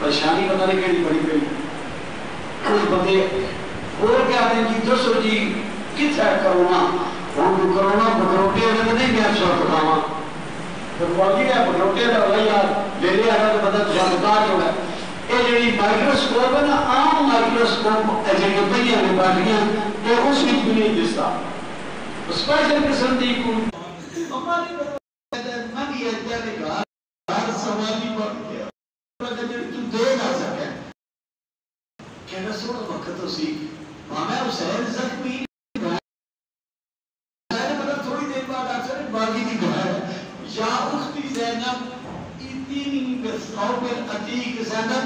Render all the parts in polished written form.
परेशानी पता नहीं केड़ी बड़ी पई कुछ बंदे और क्या आते जी दसो जी किथे कोरोना हम कोरोना बगरोटे ने नहीं मैं सब खावा तो बाकी है बगरोटे दा भाई यार ले ले आया तो बंदा जानता होगा ये जेडी माइक्रोस्कोप है ना आम माइक्रोस्कोप जेडी पईया ने बाटियां ये उस विच भी नहीं दिसता स्पेशल किस्म दी को हमारी मन ये जानेगा हर समाधि पर तू दे ना सके कहना सोना वक्त तो सी मामा हुसैन जख्मी मतलब थोड़ी देर बाद अक्सर बागी की घर या उख्ती ज़ैनब इतनी गस्ताओं पर अतीक ज़ैनब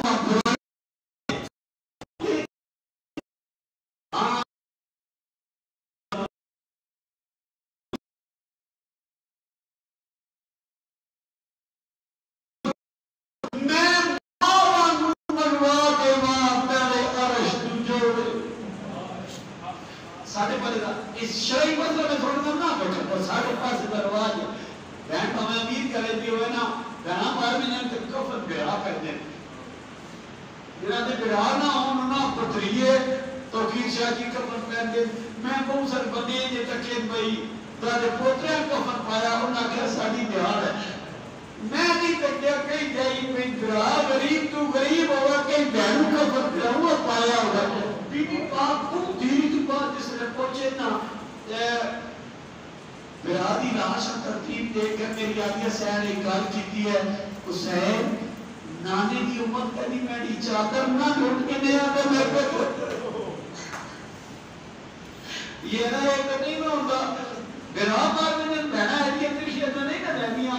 इस शरीय मतलब में थोड़ा ना बैठे पर साढ़े पास दरवाजे बहन हमें अमीर करे दिए हुए ना बहना बार में जब कफन बिरा कर दे बिरा दे बिरा ना हो ना पत्रिये तो फिर शादी कफन पहन दे मैं बहुत सारे बंदे ये तके भाई दादे पोतरे कफन पाया उन्हें क्या साड़ी बिहार है मैं नहीं तके कहीं जाई कोई बिरा गरीब तू गरीब होगा कहीं बहनों कफन बिरा हुआ पाया होगा बीबी पाक को धीरे धीरे बात जिसने पहुंचे ना बिरादी लाश तरतीब देखकर मेरी आदिया सैन एक गाल की है हुसैन नाने की उम्र कभी मेरी चादर ना लूट के दे आते मेरे को ये ना एक नहीं ना होता बिरादर ने बहना है कि तेरी शादी नहीं कर रही है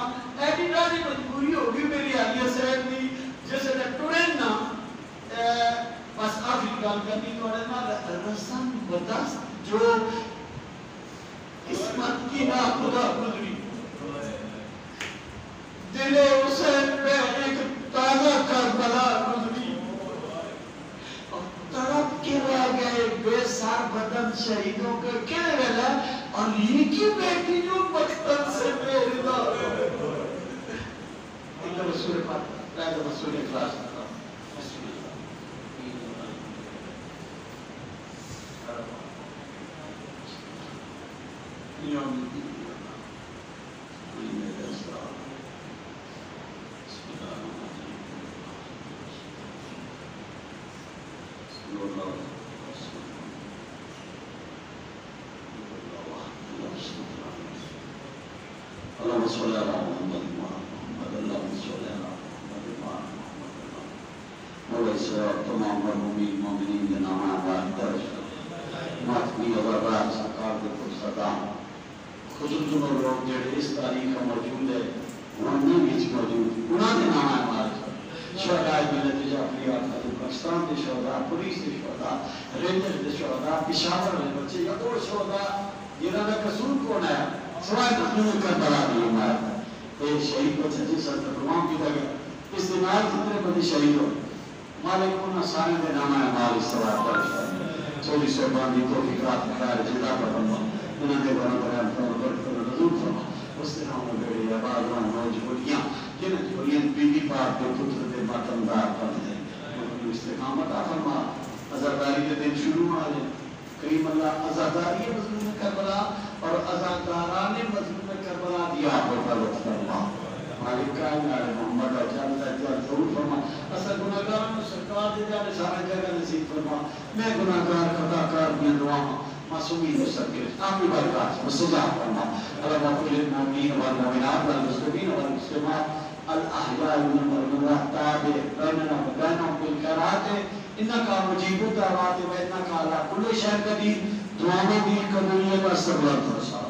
ऐसी राजी मजबूरी होगी मेरी आदिया सैन की जैसे न टुरे ना बस आखिरी गाल करनी थोड़े ना रस्म बर्दाश्त जो किस्मत की ना खुदा गुजरी दिले हुसैन पे एक ताजा करबला गुजरी और तड़प के रह गए बेसार बदन शहीदों के कहने वाला अली की बेटी जो बचपन से मेरे एकदम सूर्य पाठ एकदम सूर्य क्लास तमाम मोमिनीन के नाम दर्ज मातमी अवराज सरकार के पुरसदा खुद लोग जेडे इस तारीख का मौजूद है उन्होंने बीच मौजूद उन्होंने नाम हमारे शहदाय मिलत जाफरिया पाकिस्तान के शहदा पुलिस के शहदा रेंजर के शहदा पिशावर के बच्चे या और शहदा जिन्होंने कसूर कौन है सवाए मखलूक करबला दी हमारे ये शहीद बच्चे जिस तमाम की जगह इस्तेमाल जितने बड़े शहीद हो मालिक उन्हें सारे के नाम हमारे सवाल पर चोरी सौ बांधी तो फिक्रात खैर जिला पर बंदा उन्होंने बना बना पर नजूर फरमा उस दिन हम बेड़े आबाद हम रोज बोलियां जिन्हें बोलियां बीवी पाक के पुत्र के मातमदार करते उनको इस्तेकामत फरमा आजादारी के दिन शुरू वाले करीम अल्लाह आजादारी मजलूम करबला और आजादाराने मजलूम करबला दिया पर अल्लाह मालिक का नारे मोहम्मद अल्लाह जरूर फरमा असल गुनाहगार सरकार दे जाने सारे जगह नसीब फरमा मैं गुनाहगार खताकार भी दुआ मासूमीन मुस्तकिल आपकी बरकत मुस्तजा फरमा अल्लाह कुल मोमिन व मोमिनात व मुस्लिमीन व मुस्लिमात अल अहया मिन अल ताबे बैनना व बैनहुम बिल खैरात इन्नका मुजीबु दावात व इन्नका अला कुल्लि शैइन कदीर दुआओं की कबूलियत व सब्र फरमा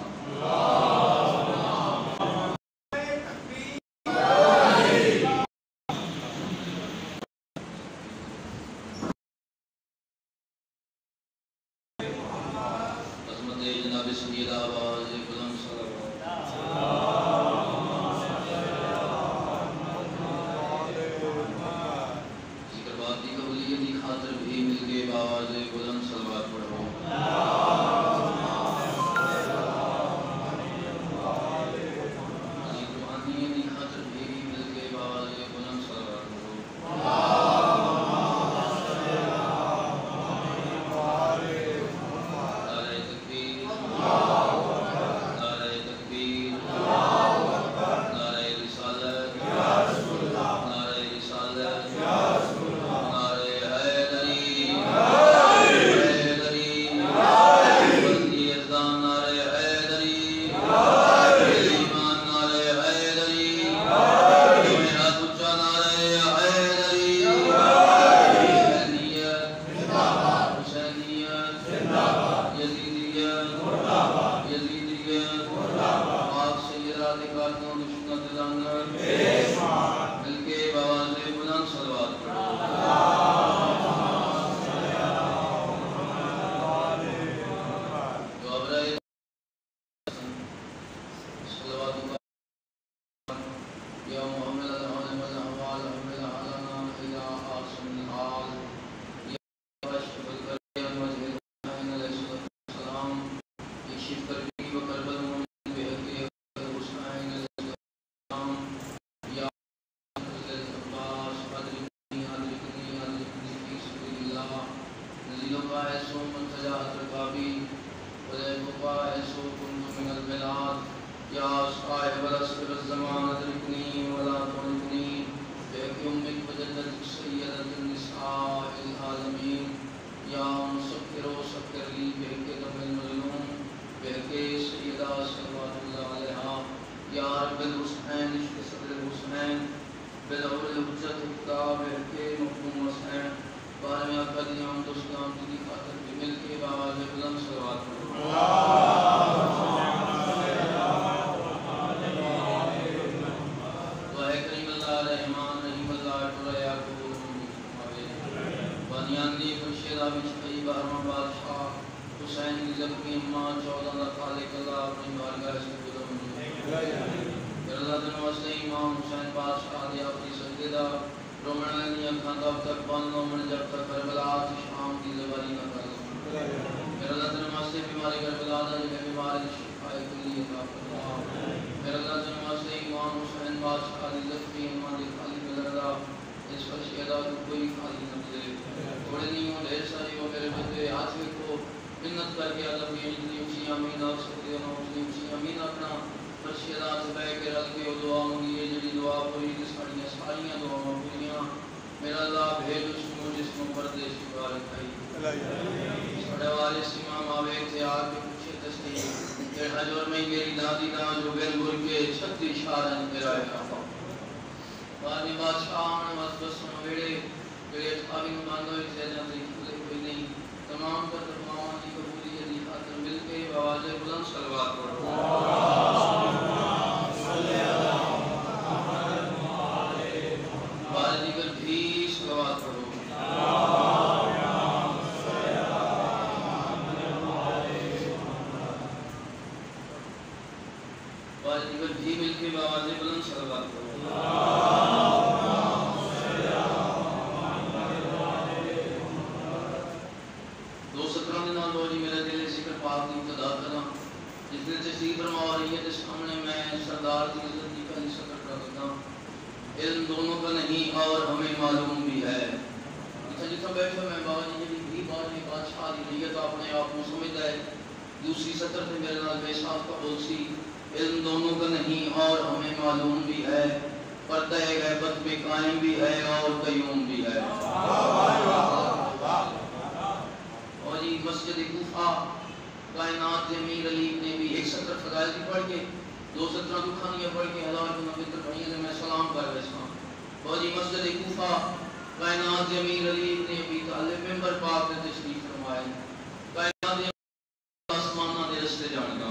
मेरा अल्लाह तेरे वास्ते बीमारी कर बला दा जे बीमारी शिफा कुल्ली अता फरमा। मेरा अल्लाह तेरे वास्ते इमाम हुसैन बादशाह दी ज़फ़ी इमाम दी खाली गुज़रदा इस पर शेदा कोई खाली न गुज़रे। थोड़े नहीं हो ढेर सारी हो मेरे बंदे हाथ रखो मिन्नत करके अल्लाह की इतनी ऊंची आमीन आप सकते हो उतनी ऊंची आमीन अपना पर शेदा से बैठ के रल के दुआ मंगी जी दुआ पूरी साड़ियाँ सारियाँ दुआवां पूरियां मेरा अल्लाह भेज उसको जिसको परदेश की बात खाई साढ़े वारिस इमाम आवे थे आके पूछे तो सही ये हजर में मेरी दादी ना जो बेलगुर के 36 शारन मेरा है बानी बादशाह ने बस वेड़े वेड़े अभी मान लो इसे जाते कोई नहीं तमाम पर तमाम की कबूलियत की खातिर मिलके आवाज़ बुलंद सलवात पढ़ो बाजी कर भी सलवात पढ़ो बाजी कर भी मिलके आवाज़ बुलंद सलवात पढ़ो जिसने तशरीफ फरमा रही है सामने मैं सरदार की इज्जत की पहली सफर करता हूँ इल्म दोनों का नहीं और हमें मालूम भी है जितना बैठे मैं बाबा जी जी भी बादशाह की नीयत तो अपने आप को समझता है दूसरी सत्र से मेरे नाल बेसाफ का बोलसी इल्म दोनों का नहीं और हमें मालूम भी है पर्दा गैबत में कायम भी है और कयूम भी है और ये मस्जिद कूफा कायनात अमीर अली ने भी एक सत्र फजाइल की पढ़ के दो सत्र दुखानियां पढ़ के हजार के पवित्र भाइयों ने मैं सलाम कर रहा हूं और ये मस्जिद कूफा कायनात अमीर अली ने भी तालिब मेंबर पाक ने तशरीफ फरमाए कायनात आसमाना दे रास्ते जानदा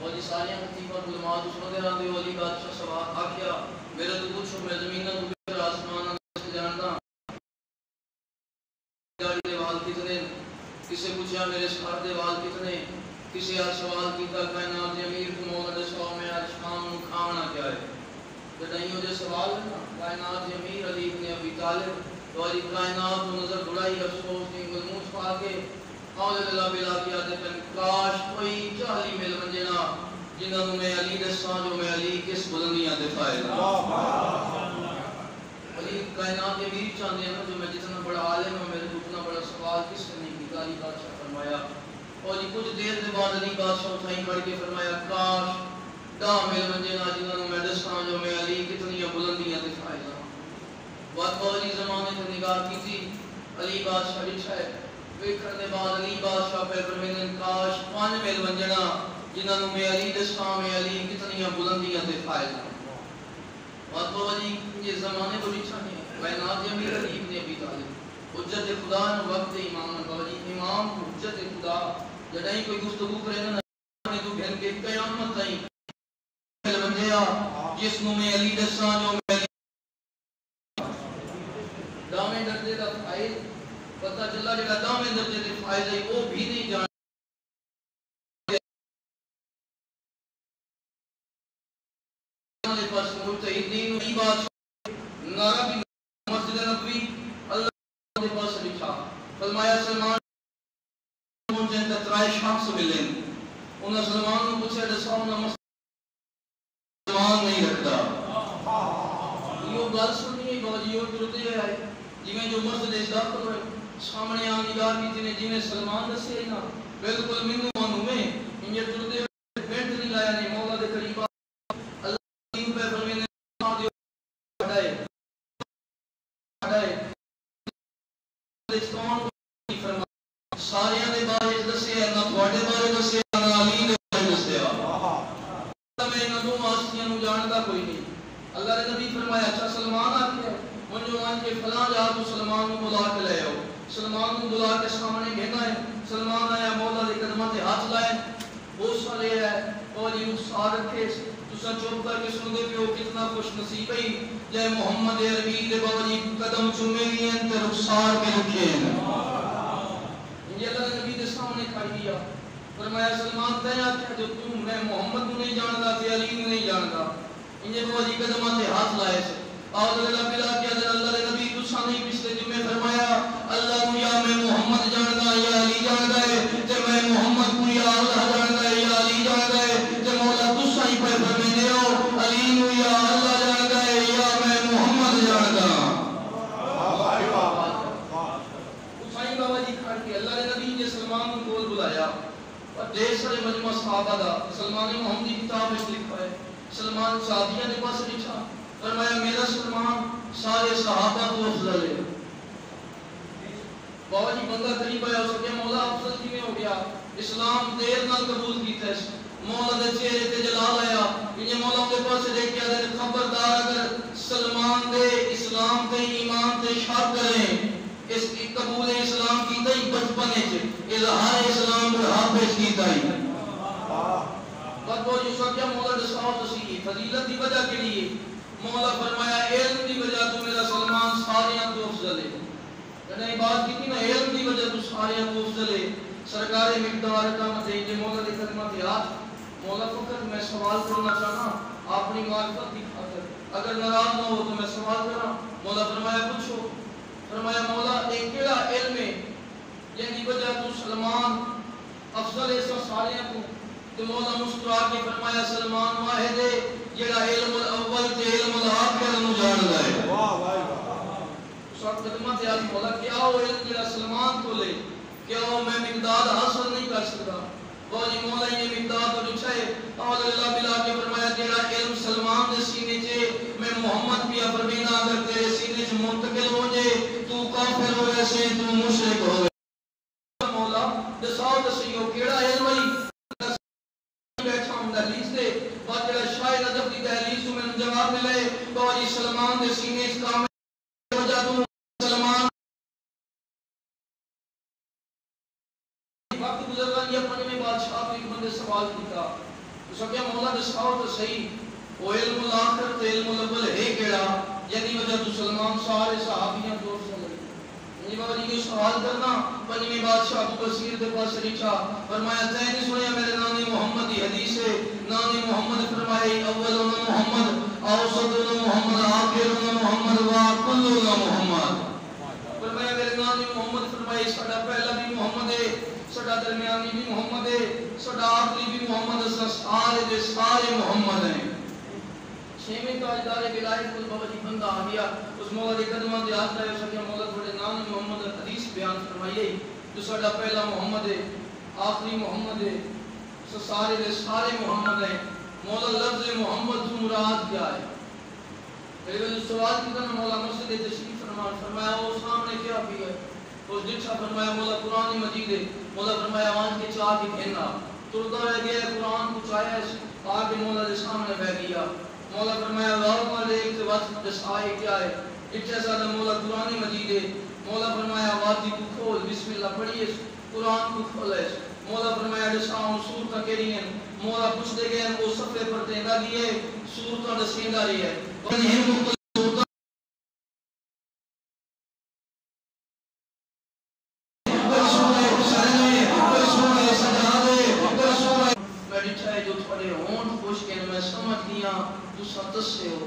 और ये सारे खतीबा उलमा दुश्मन रहंदे वाली बादशाह सवाल आखिया मेरे तो पूछो मैं जमीन तो आसमाना दे रास्ते जानदा गाड़ी दे वाल कितने किसे पूछा मेरे सर दे वाल कितने किसे आज सवाल किया कायनात दे अमीर को मौला दे सौ में आज शाम को खाना क्या है तो नहीं हो जे सवाल है ना कायनात दे अमीर अली इब्न अबी तालिब तो अली कायनात को नजर बुलाई अफसोस नहीं गुलमूस पा के औले अल्लाह बिला किया ते पर काश कोई 40 मिल मंजना जिन्होंने मैं अली दसा जो मैं अली किस बुलंदियां दे फायदा अली कायनात के अमीर चाहते हैं जो मैं जितना बड़ा आलिम हूं मेरे उतना बड़ा सवाल किसने नहीं किया अली बादशाह फरमाया और कुछ देर के बाद अली बादशाह उठाई खड़ के फरमाया काश दा मिल मंजना जिन्होंने मैं दसा जो मैं अली कितनी बुलंदियां दिखाएगा बात अली जमाने से निगाह की थी अली बादशाह लिखा है देखने के बाद अली बादशाह पे फरमाने काश 5 मिल मंजना जिन्होंने मैं अली दसा में अली कितनी बुलंदियां दिखाएगा बात अली ये जमाने को लिखा है कायनात अमीर अली इब्न अबी तालिब हुज्जत खुदा ने वक्त इमाम बाजी इमाम हुज्जत खुदा जडई कोई गुफ्तगू करे ना ने तो घर के कयामत ताई बन गया जिसनु में अली दसा जो में दामे दर्जे का फाइल पता चला जेड़ा दामे दर्जे के फाइल है वो भी नहीं जान ने पास मुतहिदीन की बात नारा भी मस्जिद नबवी अल्लाह के पास लिखा फरमाया सलमान मुझे तराय शख्स मिले उन्हें सलमान को पूछा दसा उन्हें सलमान नहीं रखता यो गल सुनी बाजी यो जुड़ते है जिवें जो मस्जिद इस दाखिल होए सामने आ निगाह की जिने जिने सलमान दसे ना बिल्कुल मिन्नू मानू में इंजे जुड़ते बैठ नहीं लाया नहीं मौला दे करीब अल्लाह की पे फरमाने दियो हटाए सारे दे बारे दसे ना ਤੁਹਾਡੇ बारे दसे ना अली दे बारे दसे मैं इन दो वास्तियां नु जानदा कोई नहीं अल्लाह ने नबी फरमाया अच्छा सलमान आके मुझे मान के फलां जा तो सलमान को बुला के ले आओ सलमान को बुला के सामने भेजना है सलमान आया मौला दे कदमां ते हाथ लाए बहुत सारे है और ये साथ रखे तुसा चुप करके सुनदे पियो कितना खुश नसीब है जय मोहम्मद अरबी दे बाजी कदम चुमे लिए ते रुखसार पे रखे हैं ये अल्लाह ने नबी के सामने खड़ दिया फरमाया सलमान तया क्या जो तू मैं मोहम्मद को नहीं जानता ते अली को नहीं जानता इन्हें बाजी कदमां ते हाथ लाए से और अल्लाह बिला के अल्लाह ने नबी तुसा नहीं पिछले जुमे फरमाया अल्लाह को या मैं मोहम्मद जानदा या अली जानदा है कोल बुलाया और ढेर सारे मजमा सहाबा दा सलमान मोहम्मदी किताब में लिखा है सलमान साहबिया के पास लिखा फरमाया मेरा सलमान सारे सहाबा तो अफजल है। बाबा जी बंदा करीब आया उसके मौला अफजल किवें हो गया इस्लाम देर नाल कबूल कीता है मौला दे चेहरे ते जलाल आया इने मौला के पास देखया दे खबरदार अगर सलमान दे इस्लाम ते ईमान ते शक करें इस कबूल इस्लाम की तई बचपन च इजहार इस्लाम पर हाफिज की तई बात वो जो क्या मौला दे साथ सी फजीलत की वजह के लिए मौला फरमाया इल्म की वजह तू मेरा सलमान सारियां तो अफजल है नहीं बात की ना इल्म की वजह तू सारियां तो अफजल है सरकार मिकदार का मत दे मौला की खिदमत याद मौला फकत मैं सवाल करना चाहना अपनी मार्फत की खातिर अगर नाराज ना हो तो मैं सवाल करा मौला फरमाया पूछो फरमाया मौला एक केड़ा इल्म है जिंदी वजह तू सलमान अफजल है सारियां तो मौला मुस्कुरा के फरमाया सलमान वाहिद है जेड़ा इल्म अव्वल ते इल्म आखिर नु जानदा है वाह भाई वाह सब खिदमत याद मौला क्या हो इल्म जेड़ा सलमान को ले क्या हो मैं मिकदार हासिल नहीं कर सकता वो जी मौला ये मिकदार तो लिखा है और अल्लाह बिला के फरमाया जेड़ा इल्म सलमान दे सीने च मैं मोहम्मद पिया फरमाना अगर तेरे सीने च मुंतकिल हो जाए तू काफिर हो वैसे तू मुशरिक हो मौला दसाओ दसियो केड़ा इल्म है बैठा हूं दहलीज से और जेड़ा शायद अदब की दहलीज से मैंने जवाब मिले तो जी सलमान दे सीने च काम वजह तू सलमान वक्त गुजरगा ये अपने में बादशाह को एक बंदे सवाल किया तो क्या मौला दसाओ तो सही ओ इल्म आखिर ते इल्म अव्वल है केड़ा यदि वजह तू सलमान सारे सहाबियां दोस्त ये बाबा जी ये सवाल करना पंजवें बादशाह अबू बसीर के पास रिचा फरमाया तैने सुनिया मेरे नानी मोहम्मद की हदीस है नानी मोहम्मद फरमाए अव्वल मोहम्मद औसत मोहम्मद आखिर मोहम्मद व कुल्लु मोहम्मद फरमाया मेरे नानी मोहम्मद फरमाए साडा पहला भी मोहम्मद है साडा दरमियानी भी मोहम्मद है साडा आखिरी भी मोहम्मद सारे दे सारे मोहम्मद हैं छेवें ताजदार विलायत कुल बाबा जी बंदा आ गया उस मौला के कदमां दे हाथ लाए सके मौला थोड़े नाम मोहम्मद हदीस बयान फरमाइए जो साडा पहला मोहम्मद है आखिरी मोहम्मद है सो सारे दे सारे मोहम्मद हैं मौला लफ्ज मोहम्मद से मुराद क्या है मेरे को सवाल किया ना मौला मस्जिद तशरीफ फरमाया वो सामने क्या भी है उस दिशा फरमाया मौला कुरान मजीद है मौला फरमाया आवाज के चाह के कहना तुरदा रह गया कुरान कुछ आया आगे मौला के सामने बैठ गया मौला फरमाया अल्लाह अलैहि के वक्त दसाए क्या है इतना ज्यादा मौला कुरान मजीद है मौला फरमाया वादी को खोल बिस्मिल्लाह पढ़िए कुरान को खोले मौला फरमाया दसा सूरत केरी है मौला पूछते गए वो सफे पर देंदा लिए सूरत दसेंदा रही है जो थोड़े होंठ खुश के मैं समझ गया तू सतस से हो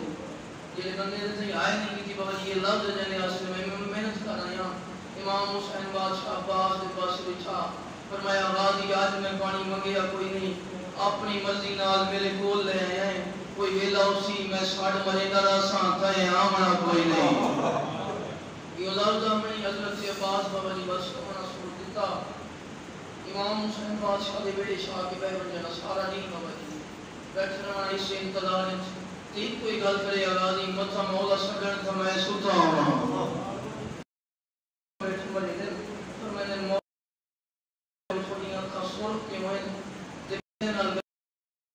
ये बंदे से आए नहीं कि बाबा ये लफ्ज जने असल में मेहनत कर रहा इमाम हुसैन बादशाह अब्बास के पास लिखा फरमाया गाजी आज मैं पानी मंगया कोई नहीं अपनी मर्जी नाल मेरे कोल ले आए हैं कोई वेला उसी मैं छड़ मरेगा रासा कहे आमना कोई नहीं ये लफ्ज अपनी हजरत से अब्बास बाबा जी बस होना शुरू दिता इमाम हुसैन बादशाह दे बेटे शाह के बैठ जाना सारा दिन बाबा जी बैठना इस इंतजार तीन कोई गल करे आगाजी मथा मौला सगन था मैं सुता हूं बैठ बने दिन पर मैंने मौला थोड़ी आंखें सुर के मैं नाल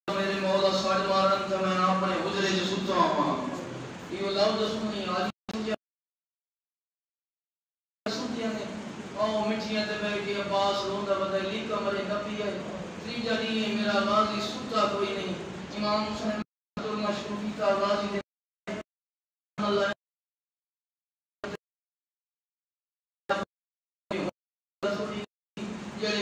मेरे मौला साड़ मारन था मैं अपने हुजरे च सुता हूं ये लफ्ज सुनी आज मिठिया ते बैठी अब्बास रोंदा बदली कमरे नबी है त्रीजा दी मेरा गाजी सुता कोई नहीं इमाम हुसैन तो मशहूर की का गाजी दे अल्लाह जेड़े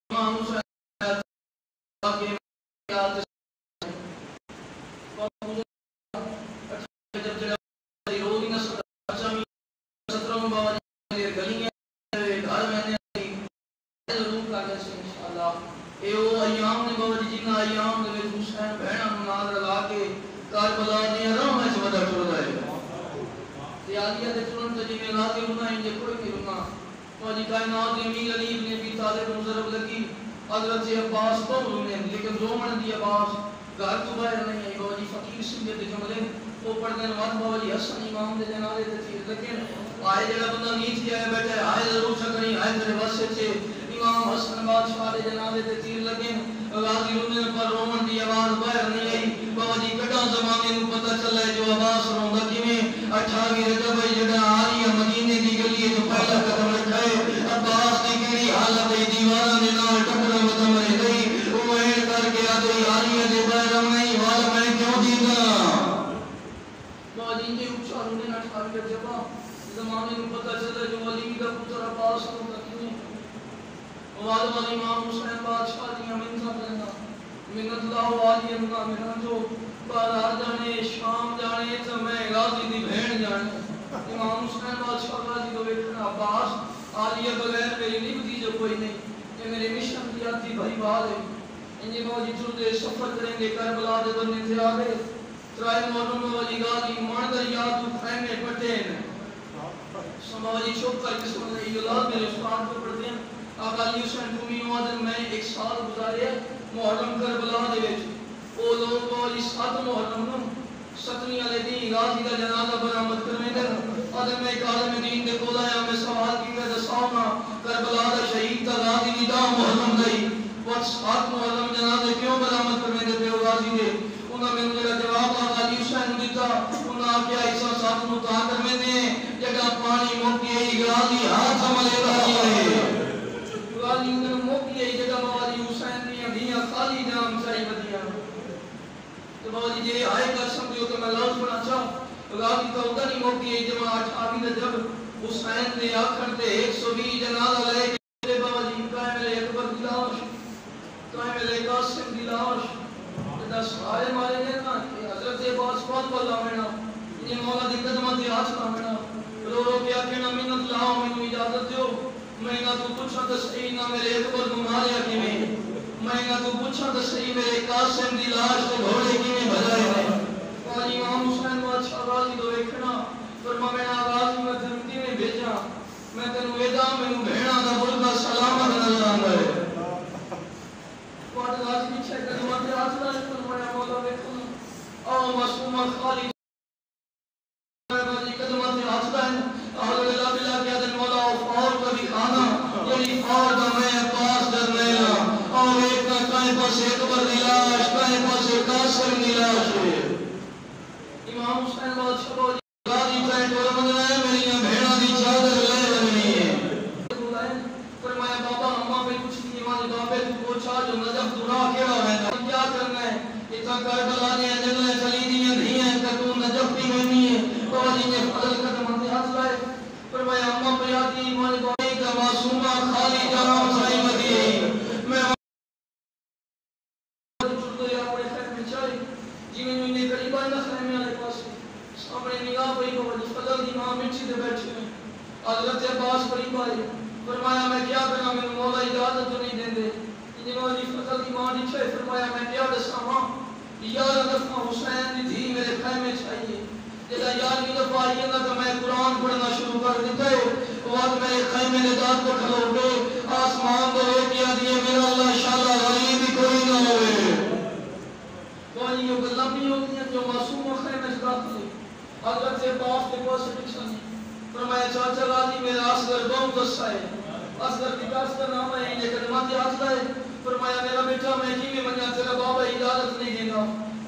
इमाम हुसैन के याद आलिया दे चुनन ते जिवें राजी होना इंजे कोई नहीं रुना मौजी कायनात दे मीर अली इब्न अबी तालिब मुजरब लगी हजरत अब्बास तो रोने लेकिन रोमन दी आवाज घर तो बाहर नहीं आई मौजी फकीर सिंह दे जुमले वो पढ़ने वाल मौजी हसन इमाम दे जनाजे ते थी लेकिन आए जेड़ा बंदा नीचे आए बैठे आए जरूर सकनी आए तेरे वास्ते छे इमाम हसन बादशाह दे जनाजे ते तीर लगे गाजी रोने पर रोमन दी आवाज बाहर नहीं आई मौजी कड़ा जमाने नु पता चला जो अब्बास रोंदा किवें 28 रजब जेड़ा आलिया मदीने दी गली जो पहला कदम रखाए अब्बास दी केड़ी हालत है दीवारां दे नाल टकरा मदम रह गई ओ ऐ करके आदे आलिया दे बाहर नहीं वाल मैं क्यों जींदा मौजी जी ऊंचा रोने ना ठार के जवाब जमाने नु पता चला जो अली दा पुत्र अब्बास रोंदा किवें वाल वाली इमाम हुसैन बादशाह दी मिन्नत करना मिन्नत लाओ वाली अल्लाह मेरा जो बाजार जाने शाम जाने तो मैं गाजी दी भेड़ जाने इमाम हुसैन बादशाह गाजी को देखना अब्बास आलिया बगैर मेरी निभती जो कोई नहीं ये मेरे मिशन की आती भाई बात है इंजे मौजी चुलते सफर करेंगे करबला दे बन्ने से आ गए त्राई मोहर्रम वाली गाजी मान दरिया तू खैमे पटे समाजी चुप करके सुन रही औलाद मेरे उस्ताद को पढ़ते हैं आका अली हुसैन रूमी वादन में एक साल गुजारे मुहर्रम करबला दे विच ओ लोग वाली 7 मुहर्रम नु सतवीं वाले दी गाजी दा जनाजा बरामद करने दे आदम में आलम दीन दे कोल आया मैं सवाल कीता दसाओ करबला दा शहीद दा गाजी दी दा मुहर्रम गई वो 7 मुहर्रम जनाजे क्यों बरामद करने दे पे गाजी दे उन्हां मैनू जेड़ा जवाब आका अली हुसैन दिता उन्हां आख्या ऐसा 7 नु ता करने दे जेड़ा पानी मुक्की गाजी हाथ मले रही है गाजी ने मुक्की जेड़ा वाली हुसैन दी धियां खाली जाम चाही बदियां तो बाबा जी आए कर समझो तो मैं लफ्ज पढ़ना चाहूं गाजी तो उधर ही मौकी जमा 28 ने जब हुसैन ने आखर ते 120 जनाजा ले के बाबा जी का मेरे अकबर की लाश तो मेरे कासिम की लाश ते सारे मारे ने ना हजरत अब्बास कौन बोला मेरा ये मौला दी कदम ते हाथ लावना रो रो के आके ना मिन्नत लाओ मेनू इजाजत दो मैं ना तू पूछा तो सही ना मेरे अकबर को मारया किवें मैं ना तू पूछा तो सही मेरे कासिम दी लाश ते घोड़े किवें भजाए ने और इमाम हुसैन बादशाह गाजी को देखना फरमा मैं गाजी में धरती में भेजा मैं तेनु वेदा मेनू भेणा दा मुर्गा सलामत नजर आंदा है और गाजी पीछे कदम ते हाथ ला फरमाया मौला देखो आओ मासूमा खाली गाजी कदम ते हाथ ला और अल्लाह बिला के दिन मौला और कभी खाना यही और दा मैं पास डरने और एक का काहे पास अकबर दी लाश काहे पास कासिम दी लाश इमाम हुसैन बादशाह गाजी पे टोल बंदना है मेरी भेड़ा दी चादर ले बननी है फरमाया बाबा अम्मा पे कुछ नहीं माने बाबे तू पूछा जो नजफ दुरा केड़ा है क्या करना है इतना करबला ने जंगल चली दी धियां का तू नजफ भी नहीं है और ये फजल कदम ते हाथ लाए फरमाया अम्मा पे आती माने बाबे का मासूमा खाली जाम साई मदी मैं सामने निगाह पड़ी को वजी फजल दी मां मिर्ची दे बैठे हैं हजरत अब्बास करीब आए फरमाया मैं क्या करा मेनू मौला इजाजत तो नहीं देंदे इने वजी फजल दी मां नीचे फरमाया मैं क्या दसावां यार दफा हुसैन दी थी मेरे खैमे चाहिए जेदा यार की दफा आई ना तो मैं कुरान पढ़ना शुरू कर दिता है और मेरे खैमे ने दाद को खलो गए आसमान दे किया दिए मेरा अल्लाह इंशाअल्लाह गरीब कोई ना होवे कोई यो गल्ला भी होती जो मासूम खैमे से दाखिल हजरत अब्बास के पास डिक्शन फरमाया चाचा गाजी मेरा असगर बहुत गुस्सा है असगर की दास का नाम है ये कदमात हाथ लाए फरमाया मेरा बेटा मैं जी में मन्या तेरा बाबा इजाजत नहीं देगा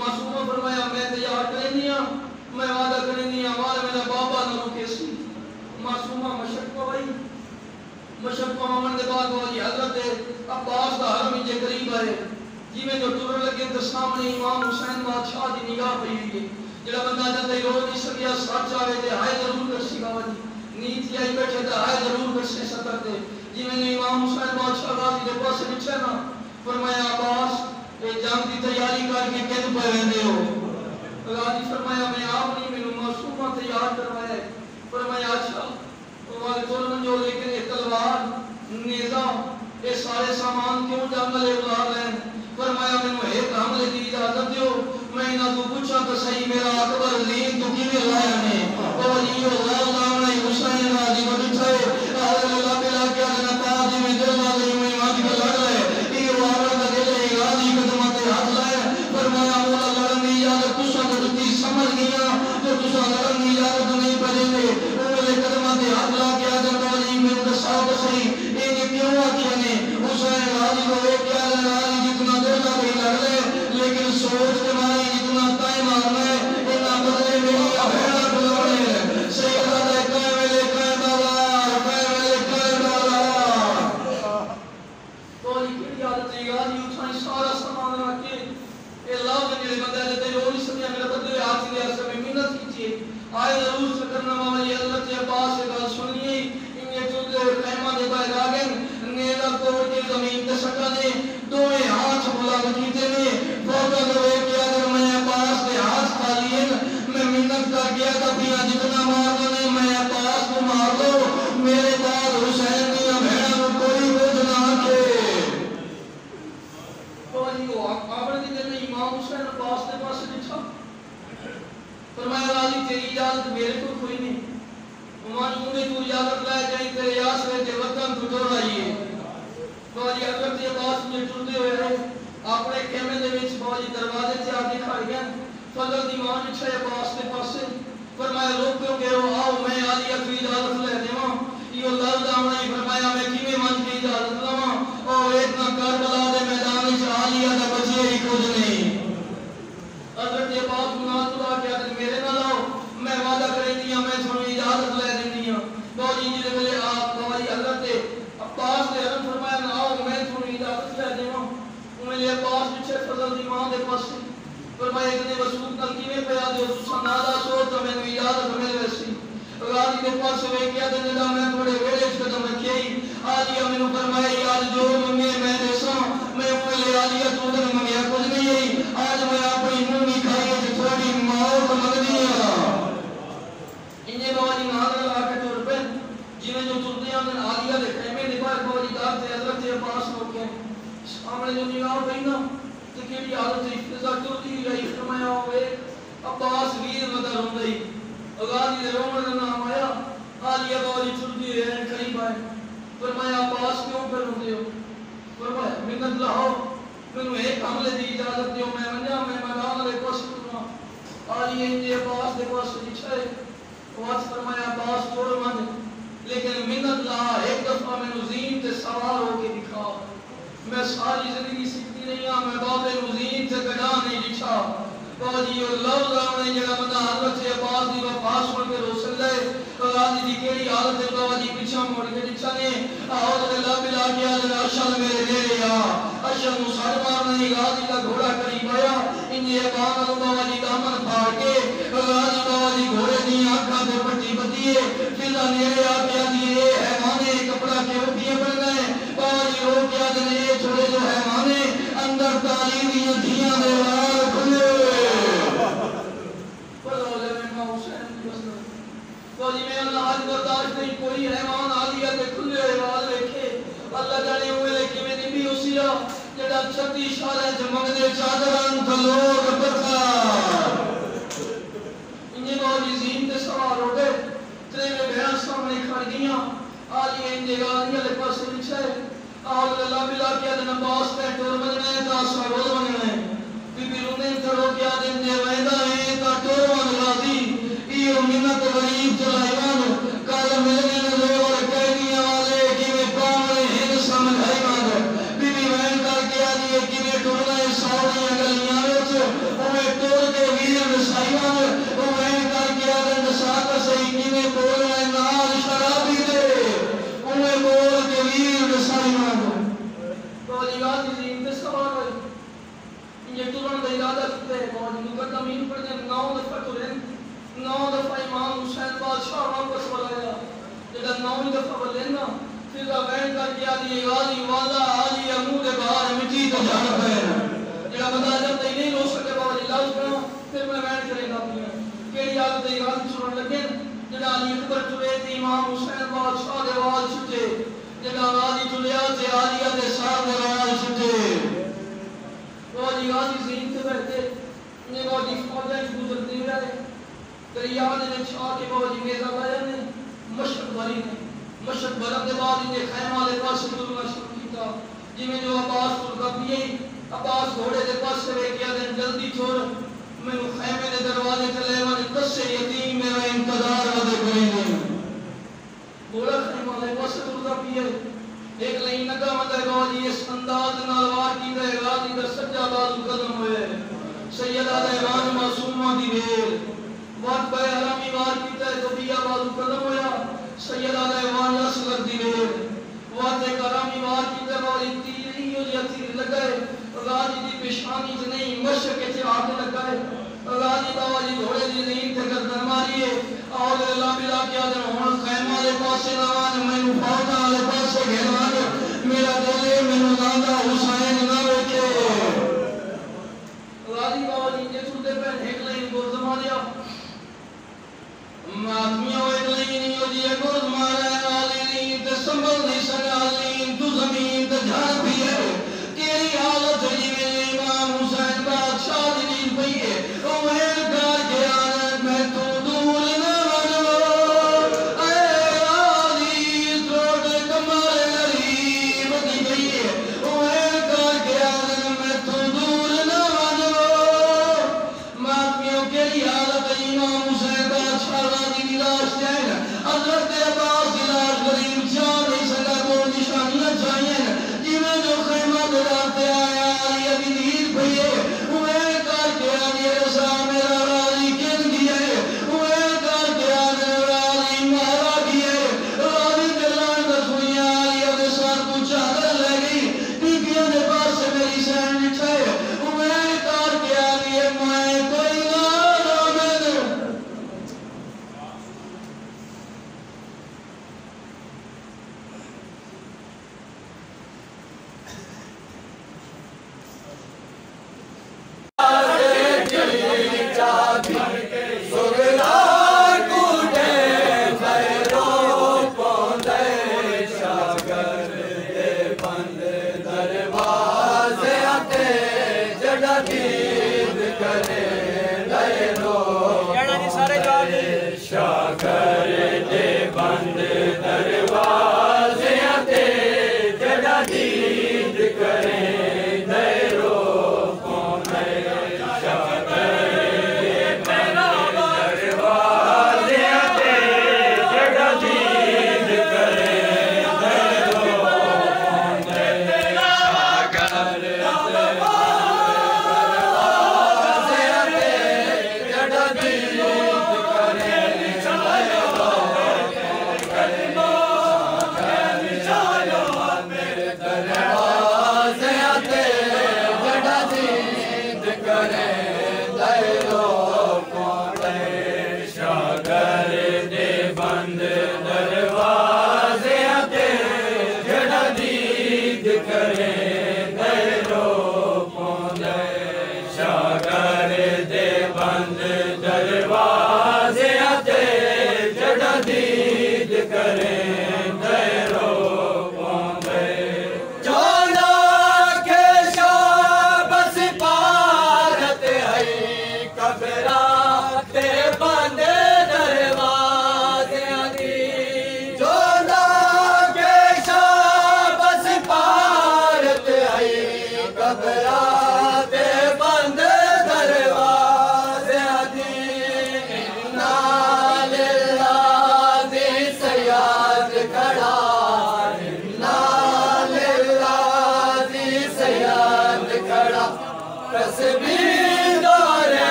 मासूमा फरमाया मैं तैयार करनी है मैं वादा करनी है हमारा मेरा बाबा न रुके सी मासूमा मशक्का भाई मशक्का मन दे बाद वाली हजरत अब्बास दा हरम जे करीब आए जिवें जो टुर लगे तो सामने इमाम हुसैन बादशाह दी निगाह पई हुई है जेड़ा बंदा जंदे रो नहीं सकिया सच आवे ते हाय जरूर कर सिगावा जी नीति आई बैठे ते हाय जरूर कर से सतर दे जिवें इमाम हुसैन बादशाह गाजी दे पास बिछे ना फरमाया अब्बास ए जंग दी तैयारी करके किन पे रहंदे हो गाजी फरमाया मैं आप नहीं मेनू मासूमा तैयार करवाया फरमाया अच्छा तो वाले तोल जो लेकिन एक तलवार नेजा ये सारे सामान क्यों जंग ले बुला रहे हैं फरमाया मेनू एक हमले दी इजाजत दियो मैं ना तू पूछा तो सही मेरा अकबर लीन तो किने लाया ने बाजी अल्लाह ताला हुसैन गाजी को दिखे अल्लाह बिला के ना ताजी में दिल वाले में आज का लड़ ले ये वारा का दिल है गाजी कदम पे हाथ लाए फरमाया मौला लड़न की इजाजत तुसा को दी समझ गया जो तुसा लड़न की इजाजत नहीं पड़ेगे ओले कदम पे हाथ ला के आदम बाजी में उनका साथ सही ये क्यों आखिया ने हुसैन गाजी को एक क्या गाजी जितना दिल का भी लड़ ले लेकिन सोच के मारे जितना टाइम मारना है इतना बदले में भेड़ा बुलाने सैयदा दे काय वेले काय बाबा तो ये की आदत है गाजी उठाई सारा सामान रख के ये लाभ जेड़े बंदे दे रोज समय मेरा बदले हाथ दे समय मिन्नत कीजिए आए जरूर से करना मामा ये अल्लाह के पास से बात सुनिए इन्हें जो कहमा दे बाहर आ गए नेला तोड़ के जमीन पे सका ने दोए हाथ बुलंद कीते ने फोटो दे के अगर मैं पास के हाथ खाली है मैं मिन्नत कर गया था पिया जितना मार दो नहीं मैं पास को मार दो मेरे बाद हुसैन की भेड़ा को कोई बोझ ना आके तो ये आपने दिल में इमाम हुसैन पास के पास लिखा फरमाया राजी तेरी इजाजत मेरे को कोई नहीं उमान मुझे तू इजाजत ले जाई तेरे आसरे के वतन तू छोड़ आइए तो ये अगर ये बात में टूटते हुए है अपने खेमे दे विच बाजी दरवाजे से आके खड़ गया फजल दीवान इच्छा पास के पासे फरमाया लोग क्यों कह रहे आओ मैं आलिया की इजाजत ले देवा यो लफ्ज आना ही फरमाया मैं किवे मन की इजाजत लवा और इतना करबला दे मैदान में आलिया दा बचे ही कुछ नहीं अगर ये बात गुनाह खुदा के आदमी मेरे ना लाओ मैं वादा करे दिया मैं थोड़ी इजाजत ले देनी हां बाजी जी मेरे आप बाजी अल्लाह ते अब्बास ने हरम फरमाया ना आओ मैं थोड़ी इजाजत ले देवा मेरे अब्बास पीछे फजल दी मां दे पास फरमाया इतने वसूल तलकी में पे आ दो सनादा सोच तो मैंने इजाजत मिल वैसी गाजी के पास वे क्या दिन दा मैं थोड़े वेले कदम रखे आलिया मैंने फरमाया यार जो मंगे मैं देसा मैं ले आलिया तू ने मंगया कुछ नहीं है आज मैं अपनी मुंह नहीं खाई है थोड़ी मौत मंगनी है इन्हें बाजी नाल ला के तुर पे जिने जो तुरदे हैं आलिया दे खेमे दे बाहर बाजी दार से हजरत के पास होके सामने जो निगाह पई ना तो केड़ी हालत इफ्तिजा तुरदी रही फरमाया होवे अब्बास वीर मदर हुंदई गाजी दे रोमन ना आया आलिया बाजी तुरदी है करीब आए फरमाया अब्बास क्यों कर रोंदे हो फरमाया मिन्नत लाओ मैंने एक हमले दी इजाजत दियो मैं मन्या मैं मैदान ले पास करूंगा आलिया इंजे अब्बास दे पास इच्छा है वास फरमाया अब्बास छोड़ मन लेकिन मिन्नत ला एक दफा मैंने ज़ीन ते सवार होके दिखा मैं सारी जिंदगी सीखती नहीं हां मैं बाबे ज़ीन से कदा नहीं लिखा बाजी यो लफ्ज आने जड़ा बंदा हजरत से अब्बास दी वफा सुन के रोसल ले गाजी दी केड़ी हालत है बाजी पीछे मुड़ के लिखा ने आओ तो ला बिला के आ अशल मेरे नेड़े आ अशल नु सर मार नहीं गाजी का घोड़ा करीब आया इन्हें अब्बास बाजी दामन फाड़ के गाजी बाजी घोड़े दी आंखों पे पट्टी बदिए फिजा नेड़े आ गया दिए है माने कपड़ा क्यों दिए बन गए बाजी रो क्या दे छोड़े जो है माने अंदर ताली दी धियां दे वाल खुले फौजी में अल्लाह आज बर्दाश्त नहीं कोई रहमान आलिया के खुले हुए वाल देखे अल्लाह जाने हुए किवें दी भी उसिया जेड़ा 36 साल जमगदे चादरां थलोग बरखा इन्हें फौजी ज़ीन ते सवार हो गए तेरे में बयान सामने खड़ गईं आलिया इन जगह ले पास लिखा है और अल्लाह बिला के दिन अब्बास पे टोर बनने का सवाल बनने बीबी रुने करो क्या दिन दे वेंदा है का टोर बन राजी यो मिन्नत गरीब चलाईवान काल मिलने लोग कह दिया वाले कि वे पावले हिंद समझाई मान बीबी वैन कर के आ दिए कि वे टोरना सावड़ी गलियां विच ओए टोर के वीर साईवान ओ वैन कर के आ दंद साथ सही कि वे बोल रहे नाल शराबी दे ओए बोल के वीर साईवान तो लिवाज ज़ीन ते सवार ये तुरंत दा इरादा करते हैं मौज मुकद्दमीन पर ने 9 दफा तुरन 9 दफा इमाम हुसैन बादशाह वापस बुलाया जेड़ा 9 दफा बोलेना फिर वैन करके आली गाजी वाला आली मुंह दे बाहर मिट्टी तो जान पे जेड़ा बंदा जब तक नहीं रो सके बाबा लाज करो फिर मैं वैन करेगा अपनी केड़ी आदत है गाजी सुन लगे जेड़ा अली अकबर तुरे थे इमाम हुसैन बादशाह दे वाल छुटे जेड़ा गाजी तुलिया ते आलिया दे साथ दे वाल छुटे वो गाजी ज़ीन ते बैठे ने गाजी फौजां गुजरती रहे दरिया दे विच आके बाबा जी मेज़ा लाया ने मशरक वाली ने मशरक बरन के बाद इन्हें खैमा वाले पास तुरना शुरू किया जिवें जो अब्बास तुरदा पिए अब्बास घोड़े के पास वेखिया दिन जल्दी छोड़ मैनू खैमे के दरवाजे ते ले वन कसे यतीम मेरा इंतजार वदे कोई नहीं घोड़ा खैमा वाले पास तुरदा पिए एक लाइन लगा मतलब बाबा जी इस अंदाज नाल वार की दे गाजी दा सज्जा बाजू कदम होए सैयदा रहमान मासूमा दी वेल वात पे हरामी वार की दे तो बिया बाजू कदम होया सैयदा रहमान असगर दी वेल वात एक हरामी वार की दे बाबा जी तीर यो जे तीर लगाए गाजी दी पेशानी च नहीं मशक के हाथ लगाए गाजी बाबा जी घोड़े दी नींद ते गर्दन मारिए और अल्लाह बिला क्या दे हुन खैमा दे पासे नवाज मैनू फौजा दे पासे घेरवान मेरा दिल मैनू नादा हुसैन ना वेखे गाजी बाबा जी जे सुनते पे एक लाइन गोद मारिया मातमियों एक लाइन यो जी गोद मारे वाली नी ते संभल नहीं सका नी तू जमीन ते झाड़ भी है केरी हालत जी में इमाम हुसैन बादशाह दी नींद पई है ओ मेर घर के आने मैं तो दूर न वनो ए आली त्रोड़ कमरे गरीब दी गई है ओ मेर घर के आने मैं तो दूर न वनो मातमियों केरी हालत इमाम हुसैन बादशाह दी लाश है हजरत अब्बास दी लाश गरीब जा नहीं सका को निशानियां चाहिए जिवें जो खैमा दराते आया अली अभी नींद पई है उए कर के आने रसा मेरा राजी किन दिया है उए कर के आने राजी मारा दिया है राजी दिलान दा सुनिया अली अबे सर को चादर ले गई बीबियों ने पास से मेरी सैन बिछाए उए कर के आने मैं कोई ना रोने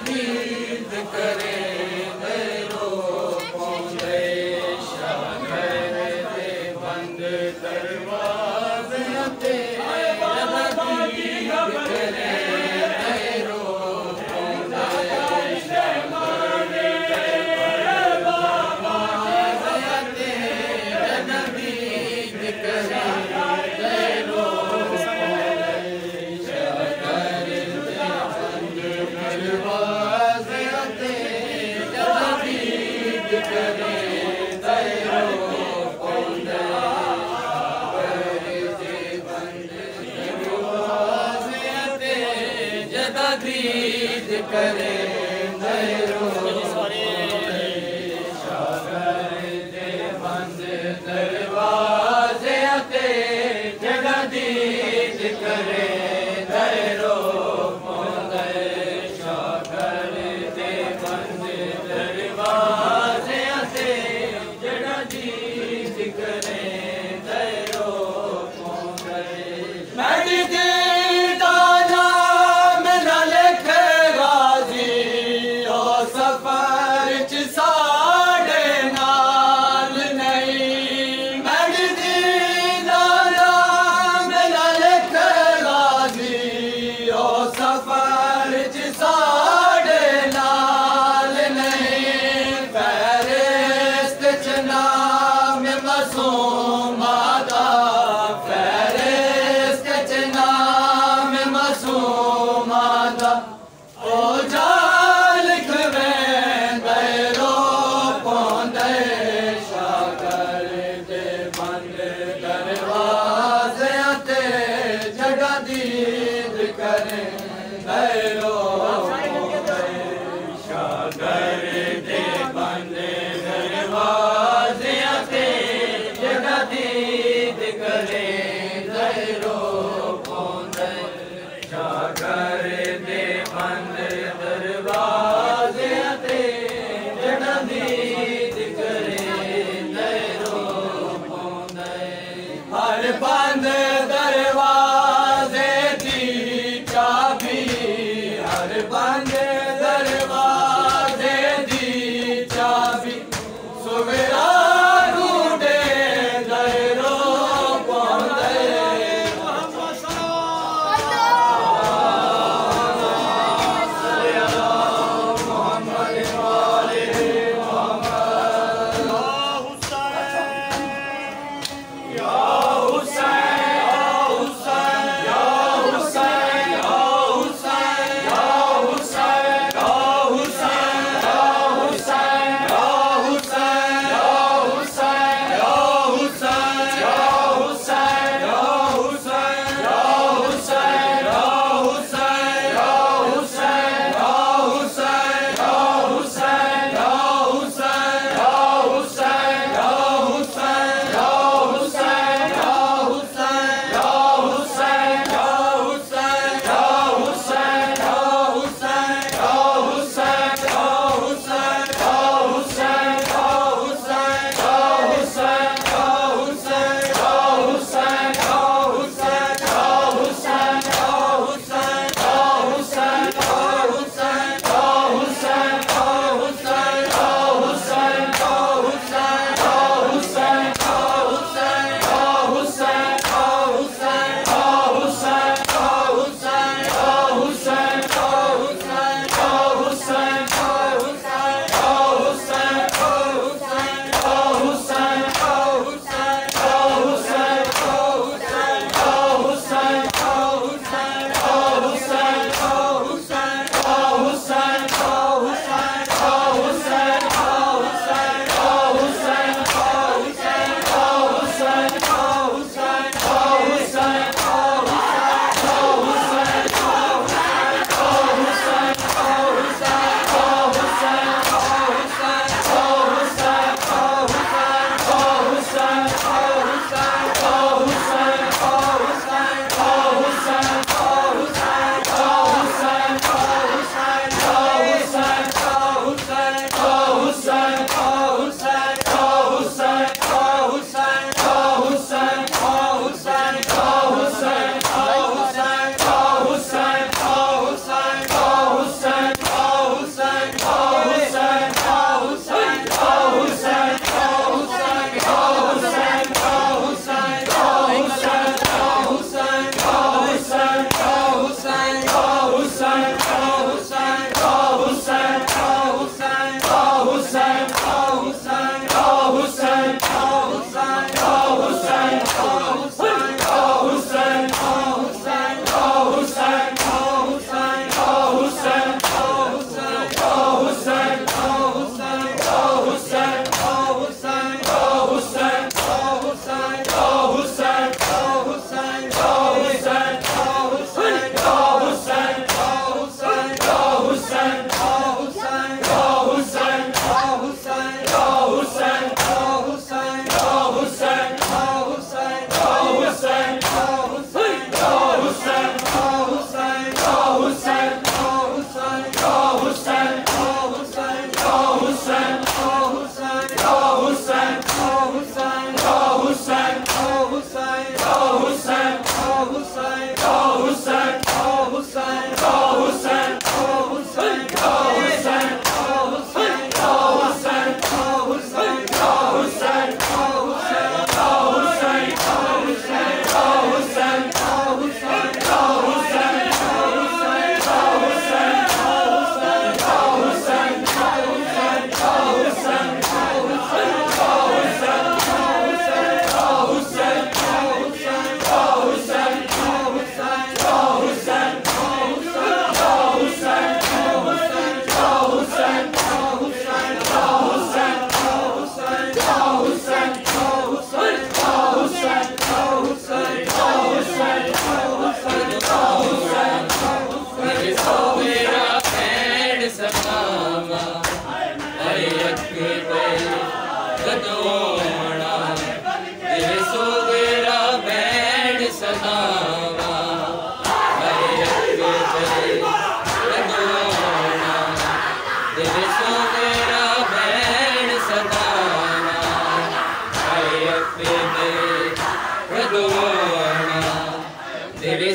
दीद करे मेरो पौंदे शागर दे बंद दरवाजे ते दीद करे मेरो पौंदे शागर दे दरवाजे ते दीद करे मेरो दीद करे मेरो शागर दे बंद दरवाजे ते जगा दीद करे मेरो पौंदे शागर दे बंद दरवाजे ते जगा दीद करे मेरो पौंदे मैडी बंद दरवाजे दी चाबी हर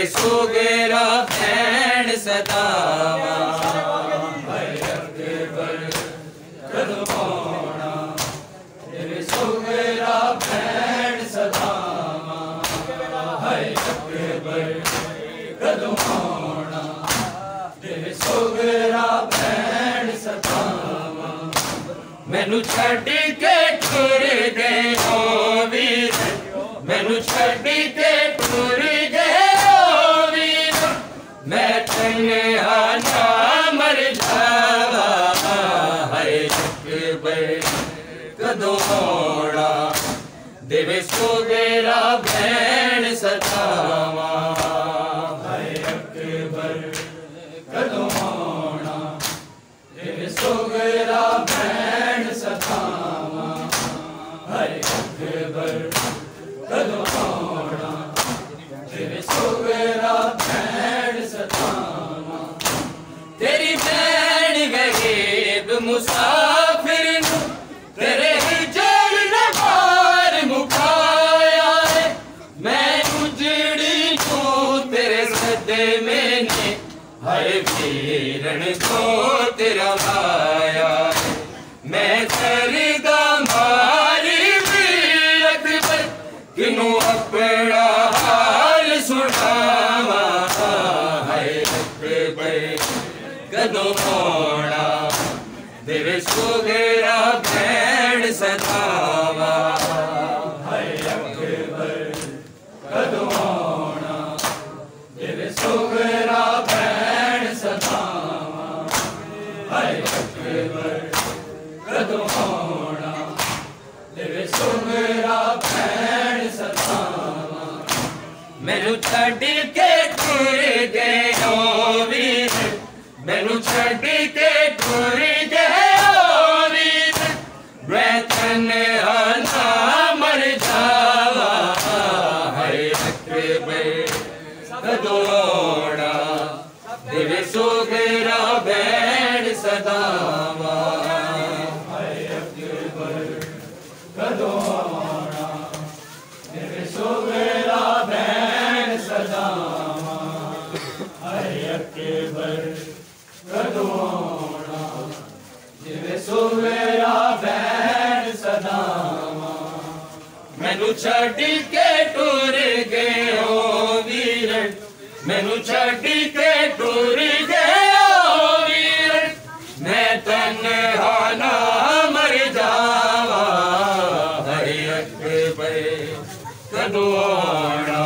तेरे सोगेरा भैन सदावा हाय अकबर कदमोना तेरे सोगेरा भैन सदावा हाय अकबर कदमोना तेरे सोगेरा भैन सदावा मैनू छड़ के टुर गए ओ वीर मैनू छड़ के टुर गए ओ वीर मैं तन्हा ना मर जावा हाय अकबर कदों आउणा देवे सोगेरा भैन सदावा हाय अकबर कदों आउणा देवे सोगेरा भैन सदावा हाय अकबर कदों आउणा तेरे सोगेरा भैन सदावा तेरी भैन गरीब मुसाफिर नू तेरे हिजर ने मार मुकाया है मैं उजड़ी तू तेरे सदे में ने हाय वीरन को तेरा माया है मैं सरदा मारी वीर अकबर किनू अपना हाल सुनावा हाय अकबर कदों आउणा तेरे सोगेरा भैन सदावा हाय अकबर कदों आउणा तेरे सोगेरा भैन सदावा हाय अकबर कदों आउणा तेरे सोगेरा भैन सदावा मैनू छड़ के टुर गए ओ वीर मैनू छड़ के टुर गए ओ वीर मैं तन्हा ना मर जावा हाय अकबर कदों आउणा तेरे सोगेरा भैन सदावा हाय अकबर कदों आउणा तेरे सोगेरा भैन सदावा हाय अकबर कदों आउणा तेरे सोगेरा भैन सदावा मैनू छड़ के टुर गए ओ वीर मैनू छड़ के टुर गए ओ वीर मैं तन्हा ना मर जावा हाय अकबर कदों आउणा